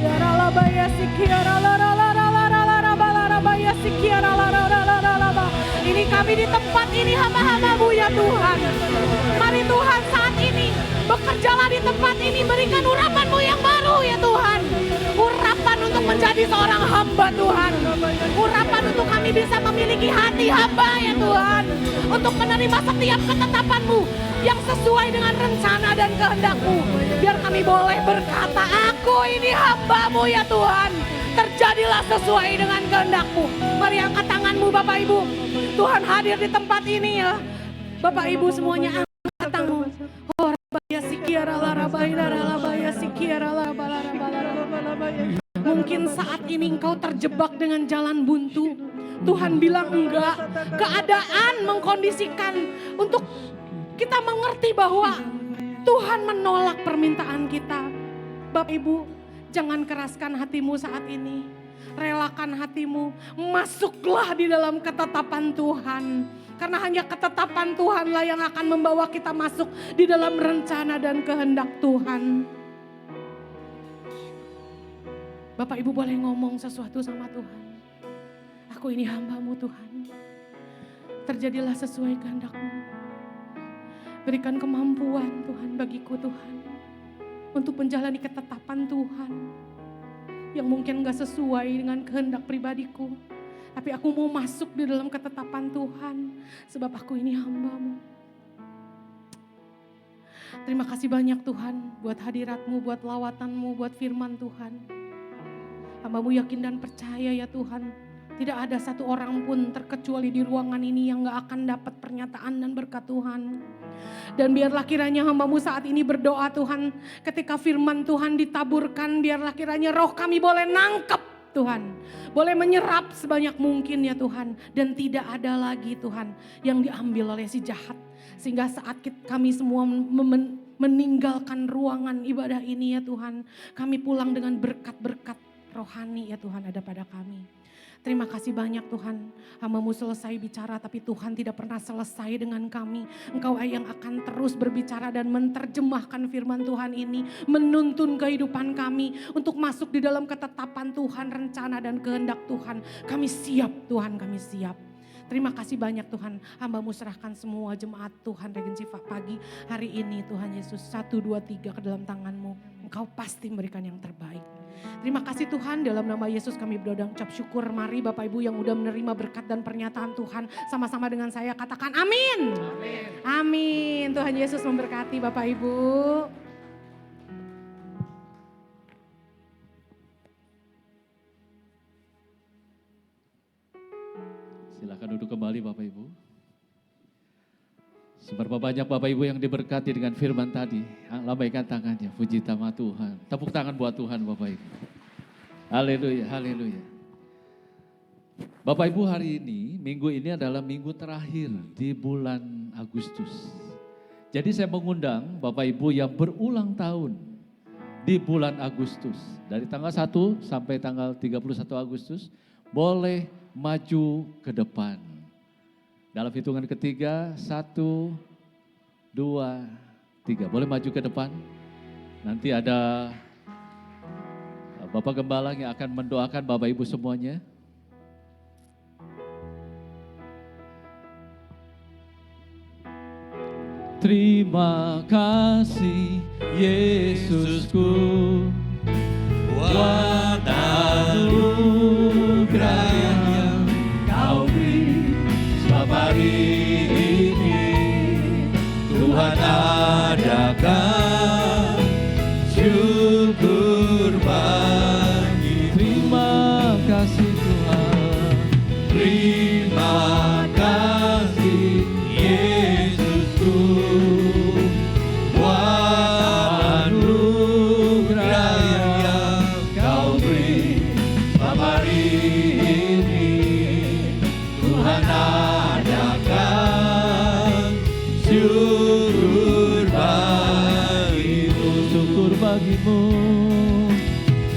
E: Yaralabaya sikiaralalalalalalalalalabaya sikiaralalalalalalaba. Ini kami di tempat ini hamba-hamba-Mu ya Tuhan. Mari Tuhan saat ini bekerjalah di tempat ini, berikan urapan-Mu yang baru ya Tuhan. Urapan untuk menjadi seorang hamba Tuhan. Urapan untuk kami bisa memiliki hati hamba ya Tuhan. Untuk menerima setiap ketetapan-Mu yang sesuai dengan rencana dan kehendak-Mu. Biar kami boleh berkata, aku ini hamba-Mu ya Tuhan. Terjadilah sesuai dengan kehendak-Mu. Mari angkat tanganmu Bapak Ibu. Tuhan hadir di tempat ini ya. Bapak Ibu semuanya angkat tanganmu. Oh rabaya sikiara larabaya larabaya sikiara larabaya. Mungkin saat ini engkau terjebak dengan jalan buntu. Tuhan bilang enggak. Keadaan mengkondisikan untuk kita mengerti bahwa Tuhan menolak permintaan kita. Bapak Ibu, jangan keraskan hatimu saat ini. Relakan hatimu, masuklah di dalam ketetapan Tuhan. Karena hanya ketetapan Tuhanlah yang akan membawa kita masuk di dalam rencana dan kehendak Tuhan. Bapak Ibu boleh ngomong sesuatu sama Tuhan. Aku ini hamba-Mu Tuhan. Terjadilah sesuai kehendak-Mu. Berikan kemampuan Tuhan bagiku Tuhan. Untuk menjalani ketetapan Tuhan. Yang mungkin gak sesuai dengan kehendak pribadiku. Tapi aku mau masuk di dalam ketetapan Tuhan. Sebab aku ini hamba-Mu. Terima kasih banyak Tuhan. Buat hadirat-Mu, buat lawatan-Mu, buat firman Tuhan. Hamba-Mu yakin dan percaya ya Tuhan. Tidak ada satu orang pun terkecuali di ruangan ini yang gak akan dapat pernyataan dan berkat Tuhan. Dan biarlah kiranya hamba-Mu saat ini berdoa Tuhan. Ketika firman Tuhan ditaburkan, biarlah kiranya roh kami boleh nangkep Tuhan. Boleh menyerap sebanyak mungkin ya Tuhan. Dan tidak ada lagi Tuhan yang diambil oleh si jahat. Sehingga saat kami semua meninggalkan ruangan ibadah ini ya Tuhan. Kami pulang dengan berkat-berkat rohani ya Tuhan ada pada kami. Terima kasih banyak Tuhan, hamba-Mu selesai bicara tapi Tuhan tidak pernah selesai dengan kami. Engkau yang akan terus berbicara dan menerjemahkan firman Tuhan ini. Menuntun kehidupan kami untuk masuk di dalam ketetapan Tuhan, rencana dan kehendak Tuhan. Kami siap Tuhan, kami siap. Terima kasih banyak Tuhan, hamba-Mu serahkan semua jemaat Tuhan Regency pagi hari ini Tuhan Yesus 1, 2, 3 ke dalam tangan-Mu. Engkau pasti memberikan yang terbaik. Terima kasih Tuhan, dalam nama Yesus kami berdoa dan ucap syukur. Mari Bapak Ibu yang udah menerima berkat dan pernyataan Tuhan sama-sama dengan saya katakan amin. Amin. Amin. Tuhan Yesus memberkati Bapak Ibu.
B: Silakan duduk kembali Bapak Ibu. Seberapa banyak Bapak Ibu yang diberkati dengan firman tadi. Lambaikan tangannya, puji nama Tuhan. Tepuk tangan buat Tuhan Bapak Ibu. Haleluya, haleluya. Bapak Ibu hari ini, minggu ini adalah minggu terakhir di bulan Agustus. Jadi saya mengundang Bapak Ibu yang berulang tahun di bulan Agustus. Dari tanggal 1 sampai tanggal 31 Agustus boleh maju ke depan. Dalam hitungan ketiga, 1, 2, 3. Boleh maju ke depan. Nanti ada Bapak Gembala yang akan mendoakan Bapak Ibu semuanya. Terima kasih Yesusku buat anugerah yang Kau beri. Sebab hari ini Tuhan adakan syukur bagi. Terima kasih Tuhan. Terima kasih Yesusku buat anugerah yang Kau beri. Sebab hari ini Tuhan adakan syukur bagimu. Syukur bagimu.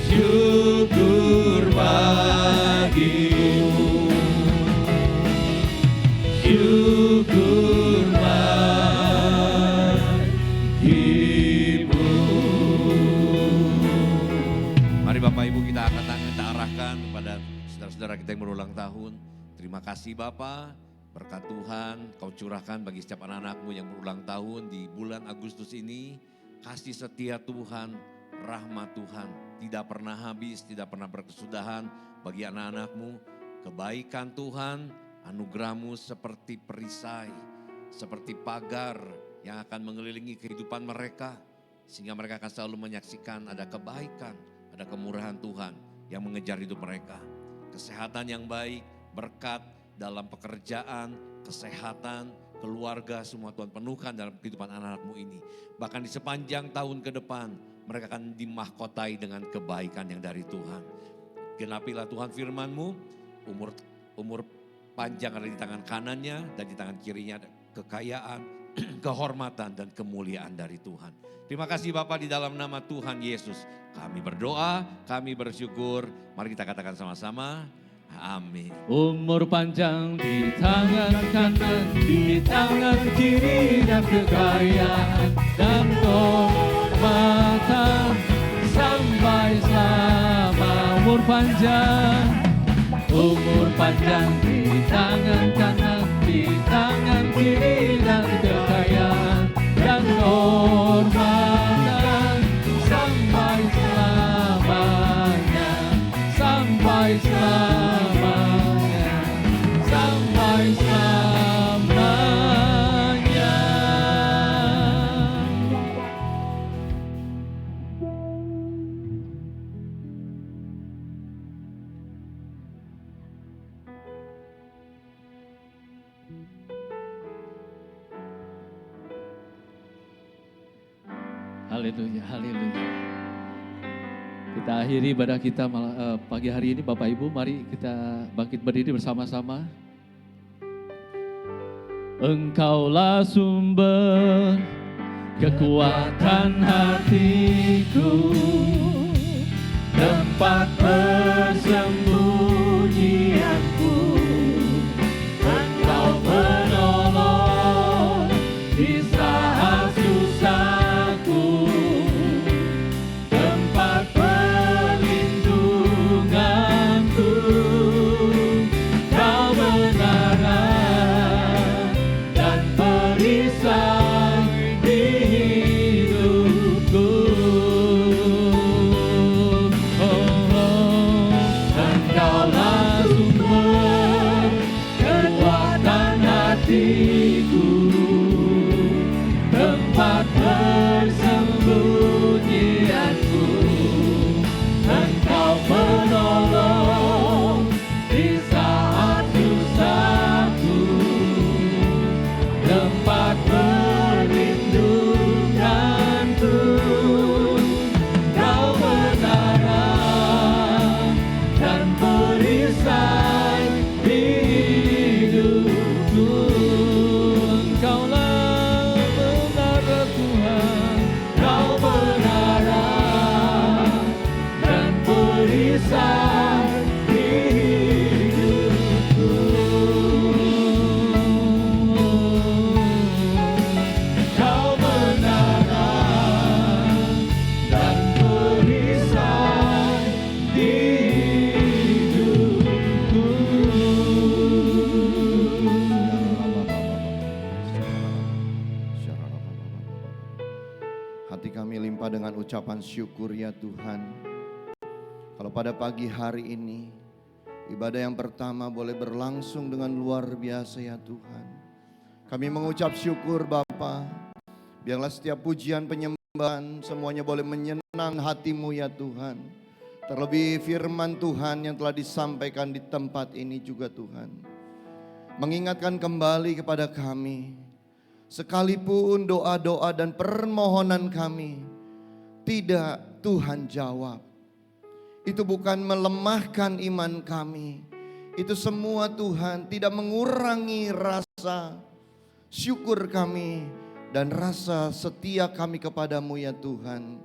B: Syukur bagimu. Syukur bagimu.
C: Mari Bapak Ibu kita angkat tangan, kita arahkan kepada saudara-saudara kita yang berulang tahun. Terima kasih Bapa, berkat Tuhan Kau curahkan bagi setiap anak-anak-Mu yang berulang tahun di bulan Agustus ini. Kasih setia Tuhan, rahmat Tuhan tidak pernah habis, tidak pernah berkesudahan bagi anak-anak-Mu. Kebaikan Tuhan, anugerah-Mu seperti perisai, seperti pagar yang akan mengelilingi kehidupan mereka. Sehingga mereka akan selalu menyaksikan ada kebaikan, ada kemurahan Tuhan yang mengejar hidup mereka. Kesehatan yang baik, berkat dalam pekerjaan, kesehatan, keluarga, semua Tuhan penuhkan dalam kehidupan anak-anak-Mu ini. Bahkan di sepanjang tahun ke depan, mereka akan dimahkotai dengan kebaikan yang dari Tuhan. Genapilah Tuhan firman-Mu, umur panjang ada di tangan kanannya dan di tangan kirinya ada kekayaan, kehormatan dan kemuliaan dari Tuhan. Terima kasih Bapa, di dalam nama Tuhan Yesus kami berdoa, kami bersyukur. Mari kita katakan sama-sama. Amin.
B: Umur panjang di tangan kanan, di tangan kiri dan kekayaan dan kehormatan sampai selama umur panjang. Umur panjang di tangan kanan, di tangan kiri dan kekayaan dan kehormatan sampai selamanya, sampai selamanya, sampai selamanya. Haleluya, haleluya. Kita akhiri ibadah kita pagi hari ini Bapak Ibu, mari kita bangkit berdiri bersama-sama. Engkaulah sumber kekuatan hatiku, tempat persembunyianku. Engkau penolong di saat susahku, tempat perlindunganku. Kau benaran dan perisai di hidupku. Oh, oh.
F: Hati kami limpah dengan ucapan syukur ya Tuhan. Kalau pada pagi hari ini ibadah yang pertama boleh berlangsung dengan luar biasa ya Tuhan. Kami mengucap syukur Bapa. Biarlah setiap pujian penyembahan semuanya boleh menyenang hati-Mu ya Tuhan. Terlebih firman Tuhan yang telah disampaikan di tempat ini juga Tuhan. Mengingatkan kembali kepada kami. Sekalipun doa-doa dan permohonan kami tidak Tuhan jawab. Itu bukan melemahkan iman kami. Itu semua Tuhan tidak mengurangi rasa syukur kami dan rasa setia kami kepadamu ya Tuhan.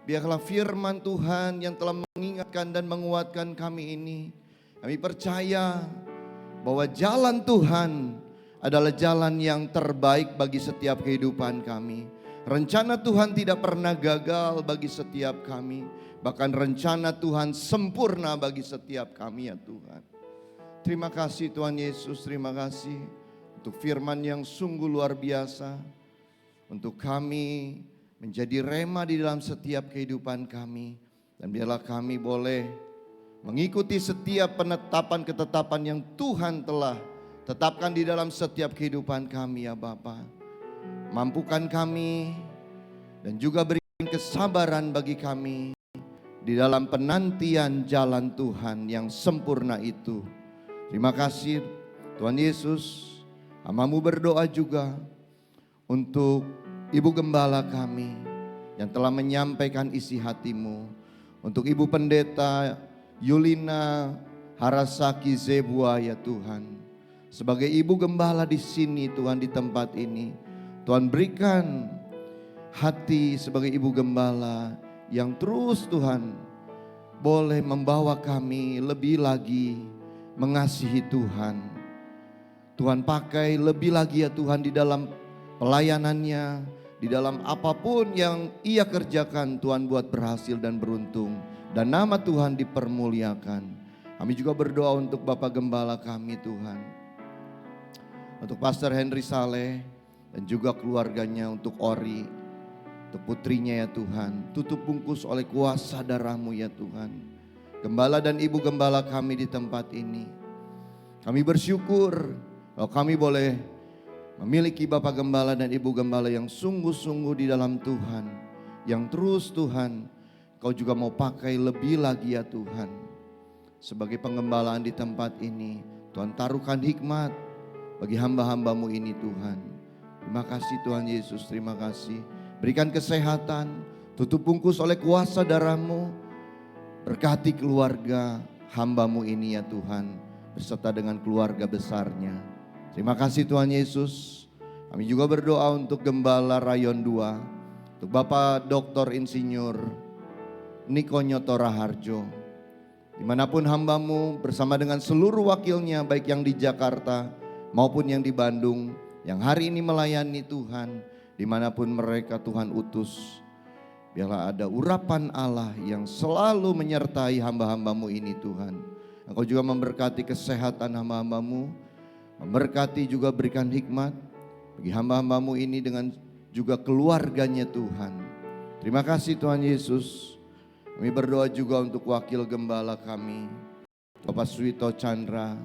F: Biarlah firman Tuhan yang telah mengingatkan dan menguatkan kami ini. Kami percaya bahwa jalan Tuhan adalah jalan yang terbaik bagi setiap kehidupan kami. Rencana Tuhan tidak pernah gagal bagi setiap kami. Bahkan rencana Tuhan sempurna bagi setiap kami ya Tuhan. Terima kasih Tuhan Yesus, terima kasih untuk firman yang sungguh luar biasa. Untuk kami menjadi rema di dalam setiap kehidupan kami. Dan biarlah kami boleh mengikuti setiap penetapan-ketetapan yang Tuhan telah tetapkan di dalam setiap kehidupan kami ya Bapa. Mampukan kami dan juga berikan kesabaran bagi kami di dalam penantian jalan Tuhan yang sempurna itu. Terima kasih Tuhan Yesus. Hamba-Mu berdoa juga untuk Ibu Gembala kami yang telah menyampaikan isi hati-Mu. Untuk Ibu Pendeta Yulina Harasaki Zebua ya Tuhan. Sebagai ibu gembala di sini Tuhan, di tempat ini, Tuhan berikan hati sebagai ibu gembala yang terus Tuhan boleh membawa kami lebih lagi mengasihi Tuhan. Tuhan pakai lebih lagi ya Tuhan di dalam pelayanannya, di dalam apapun yang ia kerjakan Tuhan buat berhasil dan beruntung. Dan nama Tuhan dipermuliakan. Kami juga berdoa untuk Bapak Gembala kami Tuhan. Untuk Pastor Henry Saleh dan juga keluarganya, untuk Ori, untuk putrinya ya Tuhan. Tutup bungkus oleh kuasa darah-Mu ya Tuhan. Gembala dan Ibu Gembala kami di tempat ini. Kami bersyukur kalau kami boleh memiliki Bapak Gembala dan Ibu Gembala yang sungguh-sungguh di dalam Tuhan. Yang terus Tuhan Kau juga mau pakai lebih lagi ya Tuhan. Sebagai penggembalaan di tempat ini, Tuhan taruhkan hikmat bagi hamba-hamba-Mu ini Tuhan. Terima kasih Tuhan Yesus, terima kasih. Berikan kesehatan, tutup bungkus oleh kuasa darah-Mu. Berkati keluarga hamba-Mu ini ya Tuhan, beserta dengan keluarga besarnya. Terima kasih Tuhan Yesus. Kami juga berdoa untuk Gembala Rayon 2, untuk Bapak Dr. Insinyur Niko Nyoto Raharjo. Dimanapun hamba-Mu bersama dengan seluruh wakilnya, baik yang di Jakarta maupun yang di Bandung, yang hari ini melayani Tuhan, dimanapun mereka Tuhan utus. Biarlah ada urapan Allah yang selalu menyertai hamba-hamba-Mu ini Tuhan. Engkau juga memberkati kesehatan hamba-hamba-Mu, memberkati juga berikan hikmat bagi hamba-hamba-Mu ini dengan juga keluarganya Tuhan. Terima kasih Tuhan Yesus. Kami berdoa juga untuk wakil gembala kami, Bapak Suwito Chandra,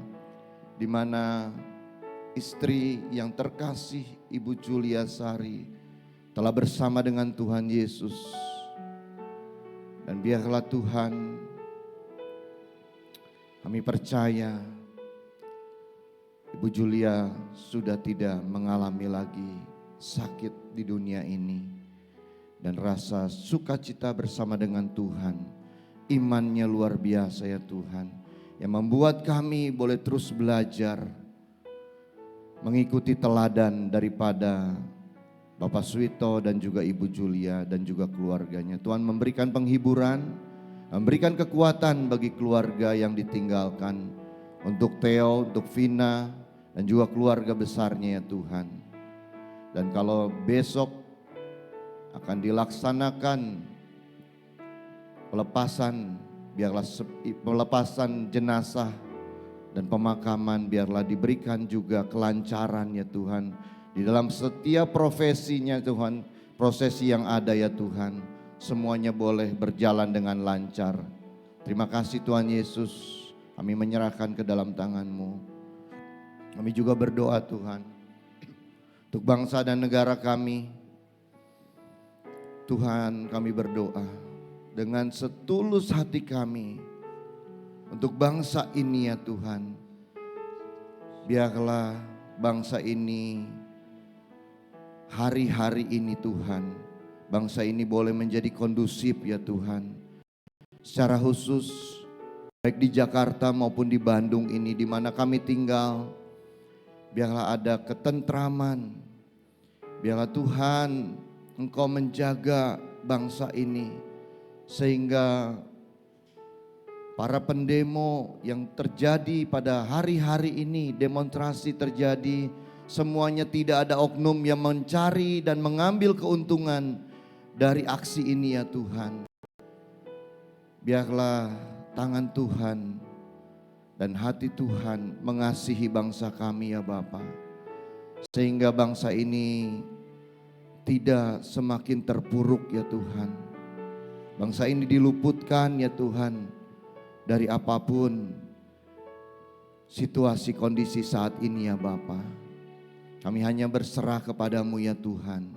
F: di mana istri yang terkasih Ibu Julia Sari telah bersama dengan Tuhan Yesus. Dan biarlah Tuhan, kami percaya Ibu Julia sudah tidak mengalami lagi sakit di dunia ini. Dan rasa sukacita bersama dengan Tuhan, imannya luar biasa ya Tuhan, yang membuat kami boleh terus belajar mengikuti teladan daripada Bapak Suwito dan juga Ibu Julia dan juga keluarganya. Tuhan memberikan penghiburan, memberikan kekuatan bagi keluarga yang ditinggalkan. Untuk Theo, untuk Vina dan juga keluarga besarnya ya Tuhan. Dan kalau besok akan dilaksanakan pelepasan, biarlah pelepasan jenazah dan pemakaman, biarlah diberikan juga kelancaran ya Tuhan. Di dalam setiap profesinya Tuhan, prosesi yang ada ya Tuhan, semuanya boleh berjalan dengan lancar. Terima kasih Tuhan Yesus, kami menyerahkan ke dalam tangan-Mu. Kami juga berdoa Tuhan, untuk bangsa dan negara kami. Tuhan, kami berdoa dengan setulus hati kami untuk bangsa ini ya Tuhan. Biarlah bangsa ini hari-hari ini Tuhan, bangsa ini boleh menjadi kondusif ya Tuhan. Secara khusus baik di Jakarta maupun di Bandung ini di mana kami tinggal, biarlah ada ketentraman. Biarlah Tuhan Engkau menjaga bangsa ini sehingga para pendemo yang terjadi pada hari-hari ini, demonstrasi terjadi, semuanya tidak ada oknum yang mencari dan mengambil keuntungan dari aksi ini ya Tuhan. Biarlah tangan Tuhan dan hati Tuhan mengasihi bangsa kami ya Bapa, sehingga bangsa ini tidak semakin terpuruk ya Tuhan. Bangsa ini diluputkan ya Tuhan dari apapun situasi kondisi saat ini ya Bapa. Kami hanya berserah kepadamu ya Tuhan.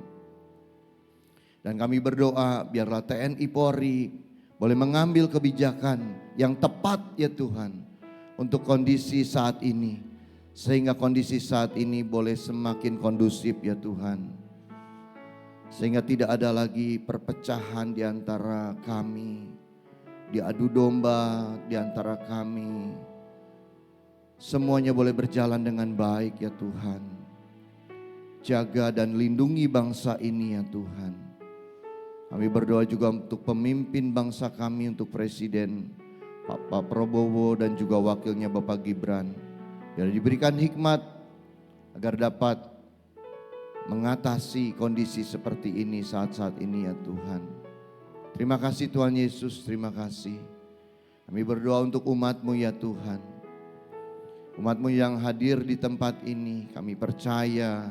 F: Dan kami berdoa biarlah TNI Polri boleh mengambil kebijakan yang tepat ya Tuhan untuk kondisi saat ini, sehingga kondisi saat ini boleh semakin kondusif ya Tuhan. Sehingga tidak ada lagi perpecahan di antara kami, diadu domba di antara kami. Semuanya boleh berjalan dengan baik ya Tuhan. Jaga dan lindungi bangsa ini ya Tuhan. Kami berdoa juga untuk pemimpin bangsa kami, untuk Presiden Pak Prabowo dan juga wakilnya Bapak Gibran. Biar diberikan hikmat agar dapat mengatasi kondisi seperti ini saat-saat ini ya Tuhan. Terima kasih Tuhan Yesus, terima kasih. Kami berdoa untuk umat-Mu ya Tuhan. Umat-Mu yang hadir di tempat ini, kami percaya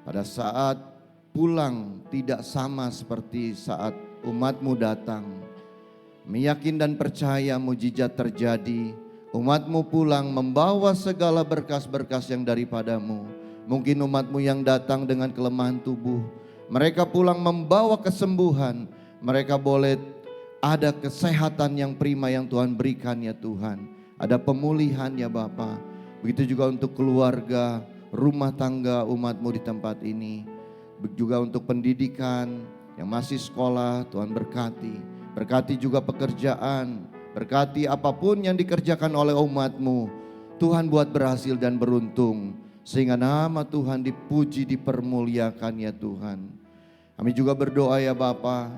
F: pada saat pulang tidak sama seperti saat umat-Mu datang. Meyakin dan percaya mujizat terjadi. Umat-Mu pulang membawa segala berkas-berkas yang daripada-Mu. Mungkin umat-Mu yang datang dengan kelemahan tubuh, mereka pulang membawa kesembuhan. Mereka boleh ada kesehatan yang prima yang Tuhan berikan ya Tuhan. Ada pemulihan ya Bapa. Begitu juga untuk keluarga, rumah tangga umat-Mu di tempat ini. Juga untuk pendidikan yang masih sekolah, Tuhan berkati. Berkati juga pekerjaan, berkati apapun yang dikerjakan oleh umat-Mu. Tuhan buat berhasil dan beruntung, sehingga nama Tuhan dipuji, dipermuliakan ya Tuhan. Kami juga berdoa ya Bapa,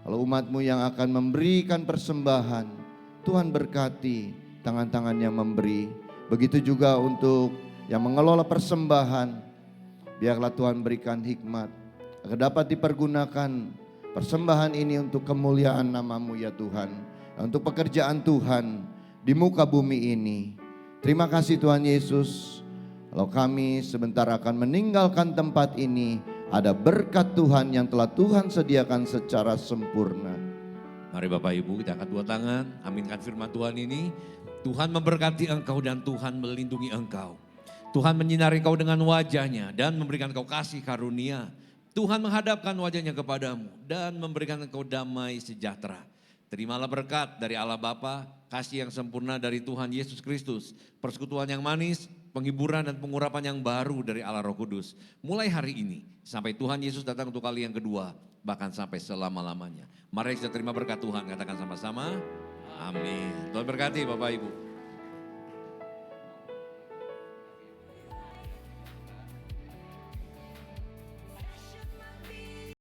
F: kalau umat-Mu yang akan memberikan persembahan, Tuhan berkati tangan-tangan yang memberi. Begitu juga untuk yang mengelola persembahan, biarlah Tuhan berikan hikmat agar dapat dipergunakan persembahan ini untuk kemuliaan nama-Mu ya Tuhan, untuk pekerjaan Tuhan di muka bumi ini. Terima kasih Tuhan Yesus. Kalau kami sebentar akan meninggalkan tempat ini, ada berkat Tuhan yang telah Tuhan sediakan secara sempurna.
C: Mari Bapak Ibu kita angkat dua tangan, aminkan firman Tuhan ini. Tuhan memberkati engkau dan Tuhan melindungi engkau. Tuhan menyinari engkau dengan wajahnya dan memberikan engkau kasih karunia. Tuhan menghadapkan wajahnya kepadamu dan memberikan engkau damai sejahtera. Terimalah berkat dari Allah Bapa, kasih yang sempurna dari Tuhan Yesus Kristus, persekutuan yang manis, penghiburan dan pengurapan yang baru dari Allah Roh Kudus. Mulai hari ini sampai Tuhan Yesus datang untuk kali yang kedua, bahkan sampai selama-lamanya. Mari kita terima berkat Tuhan, katakan sama-sama. Amin. Tuhan berkati Bapak Ibu.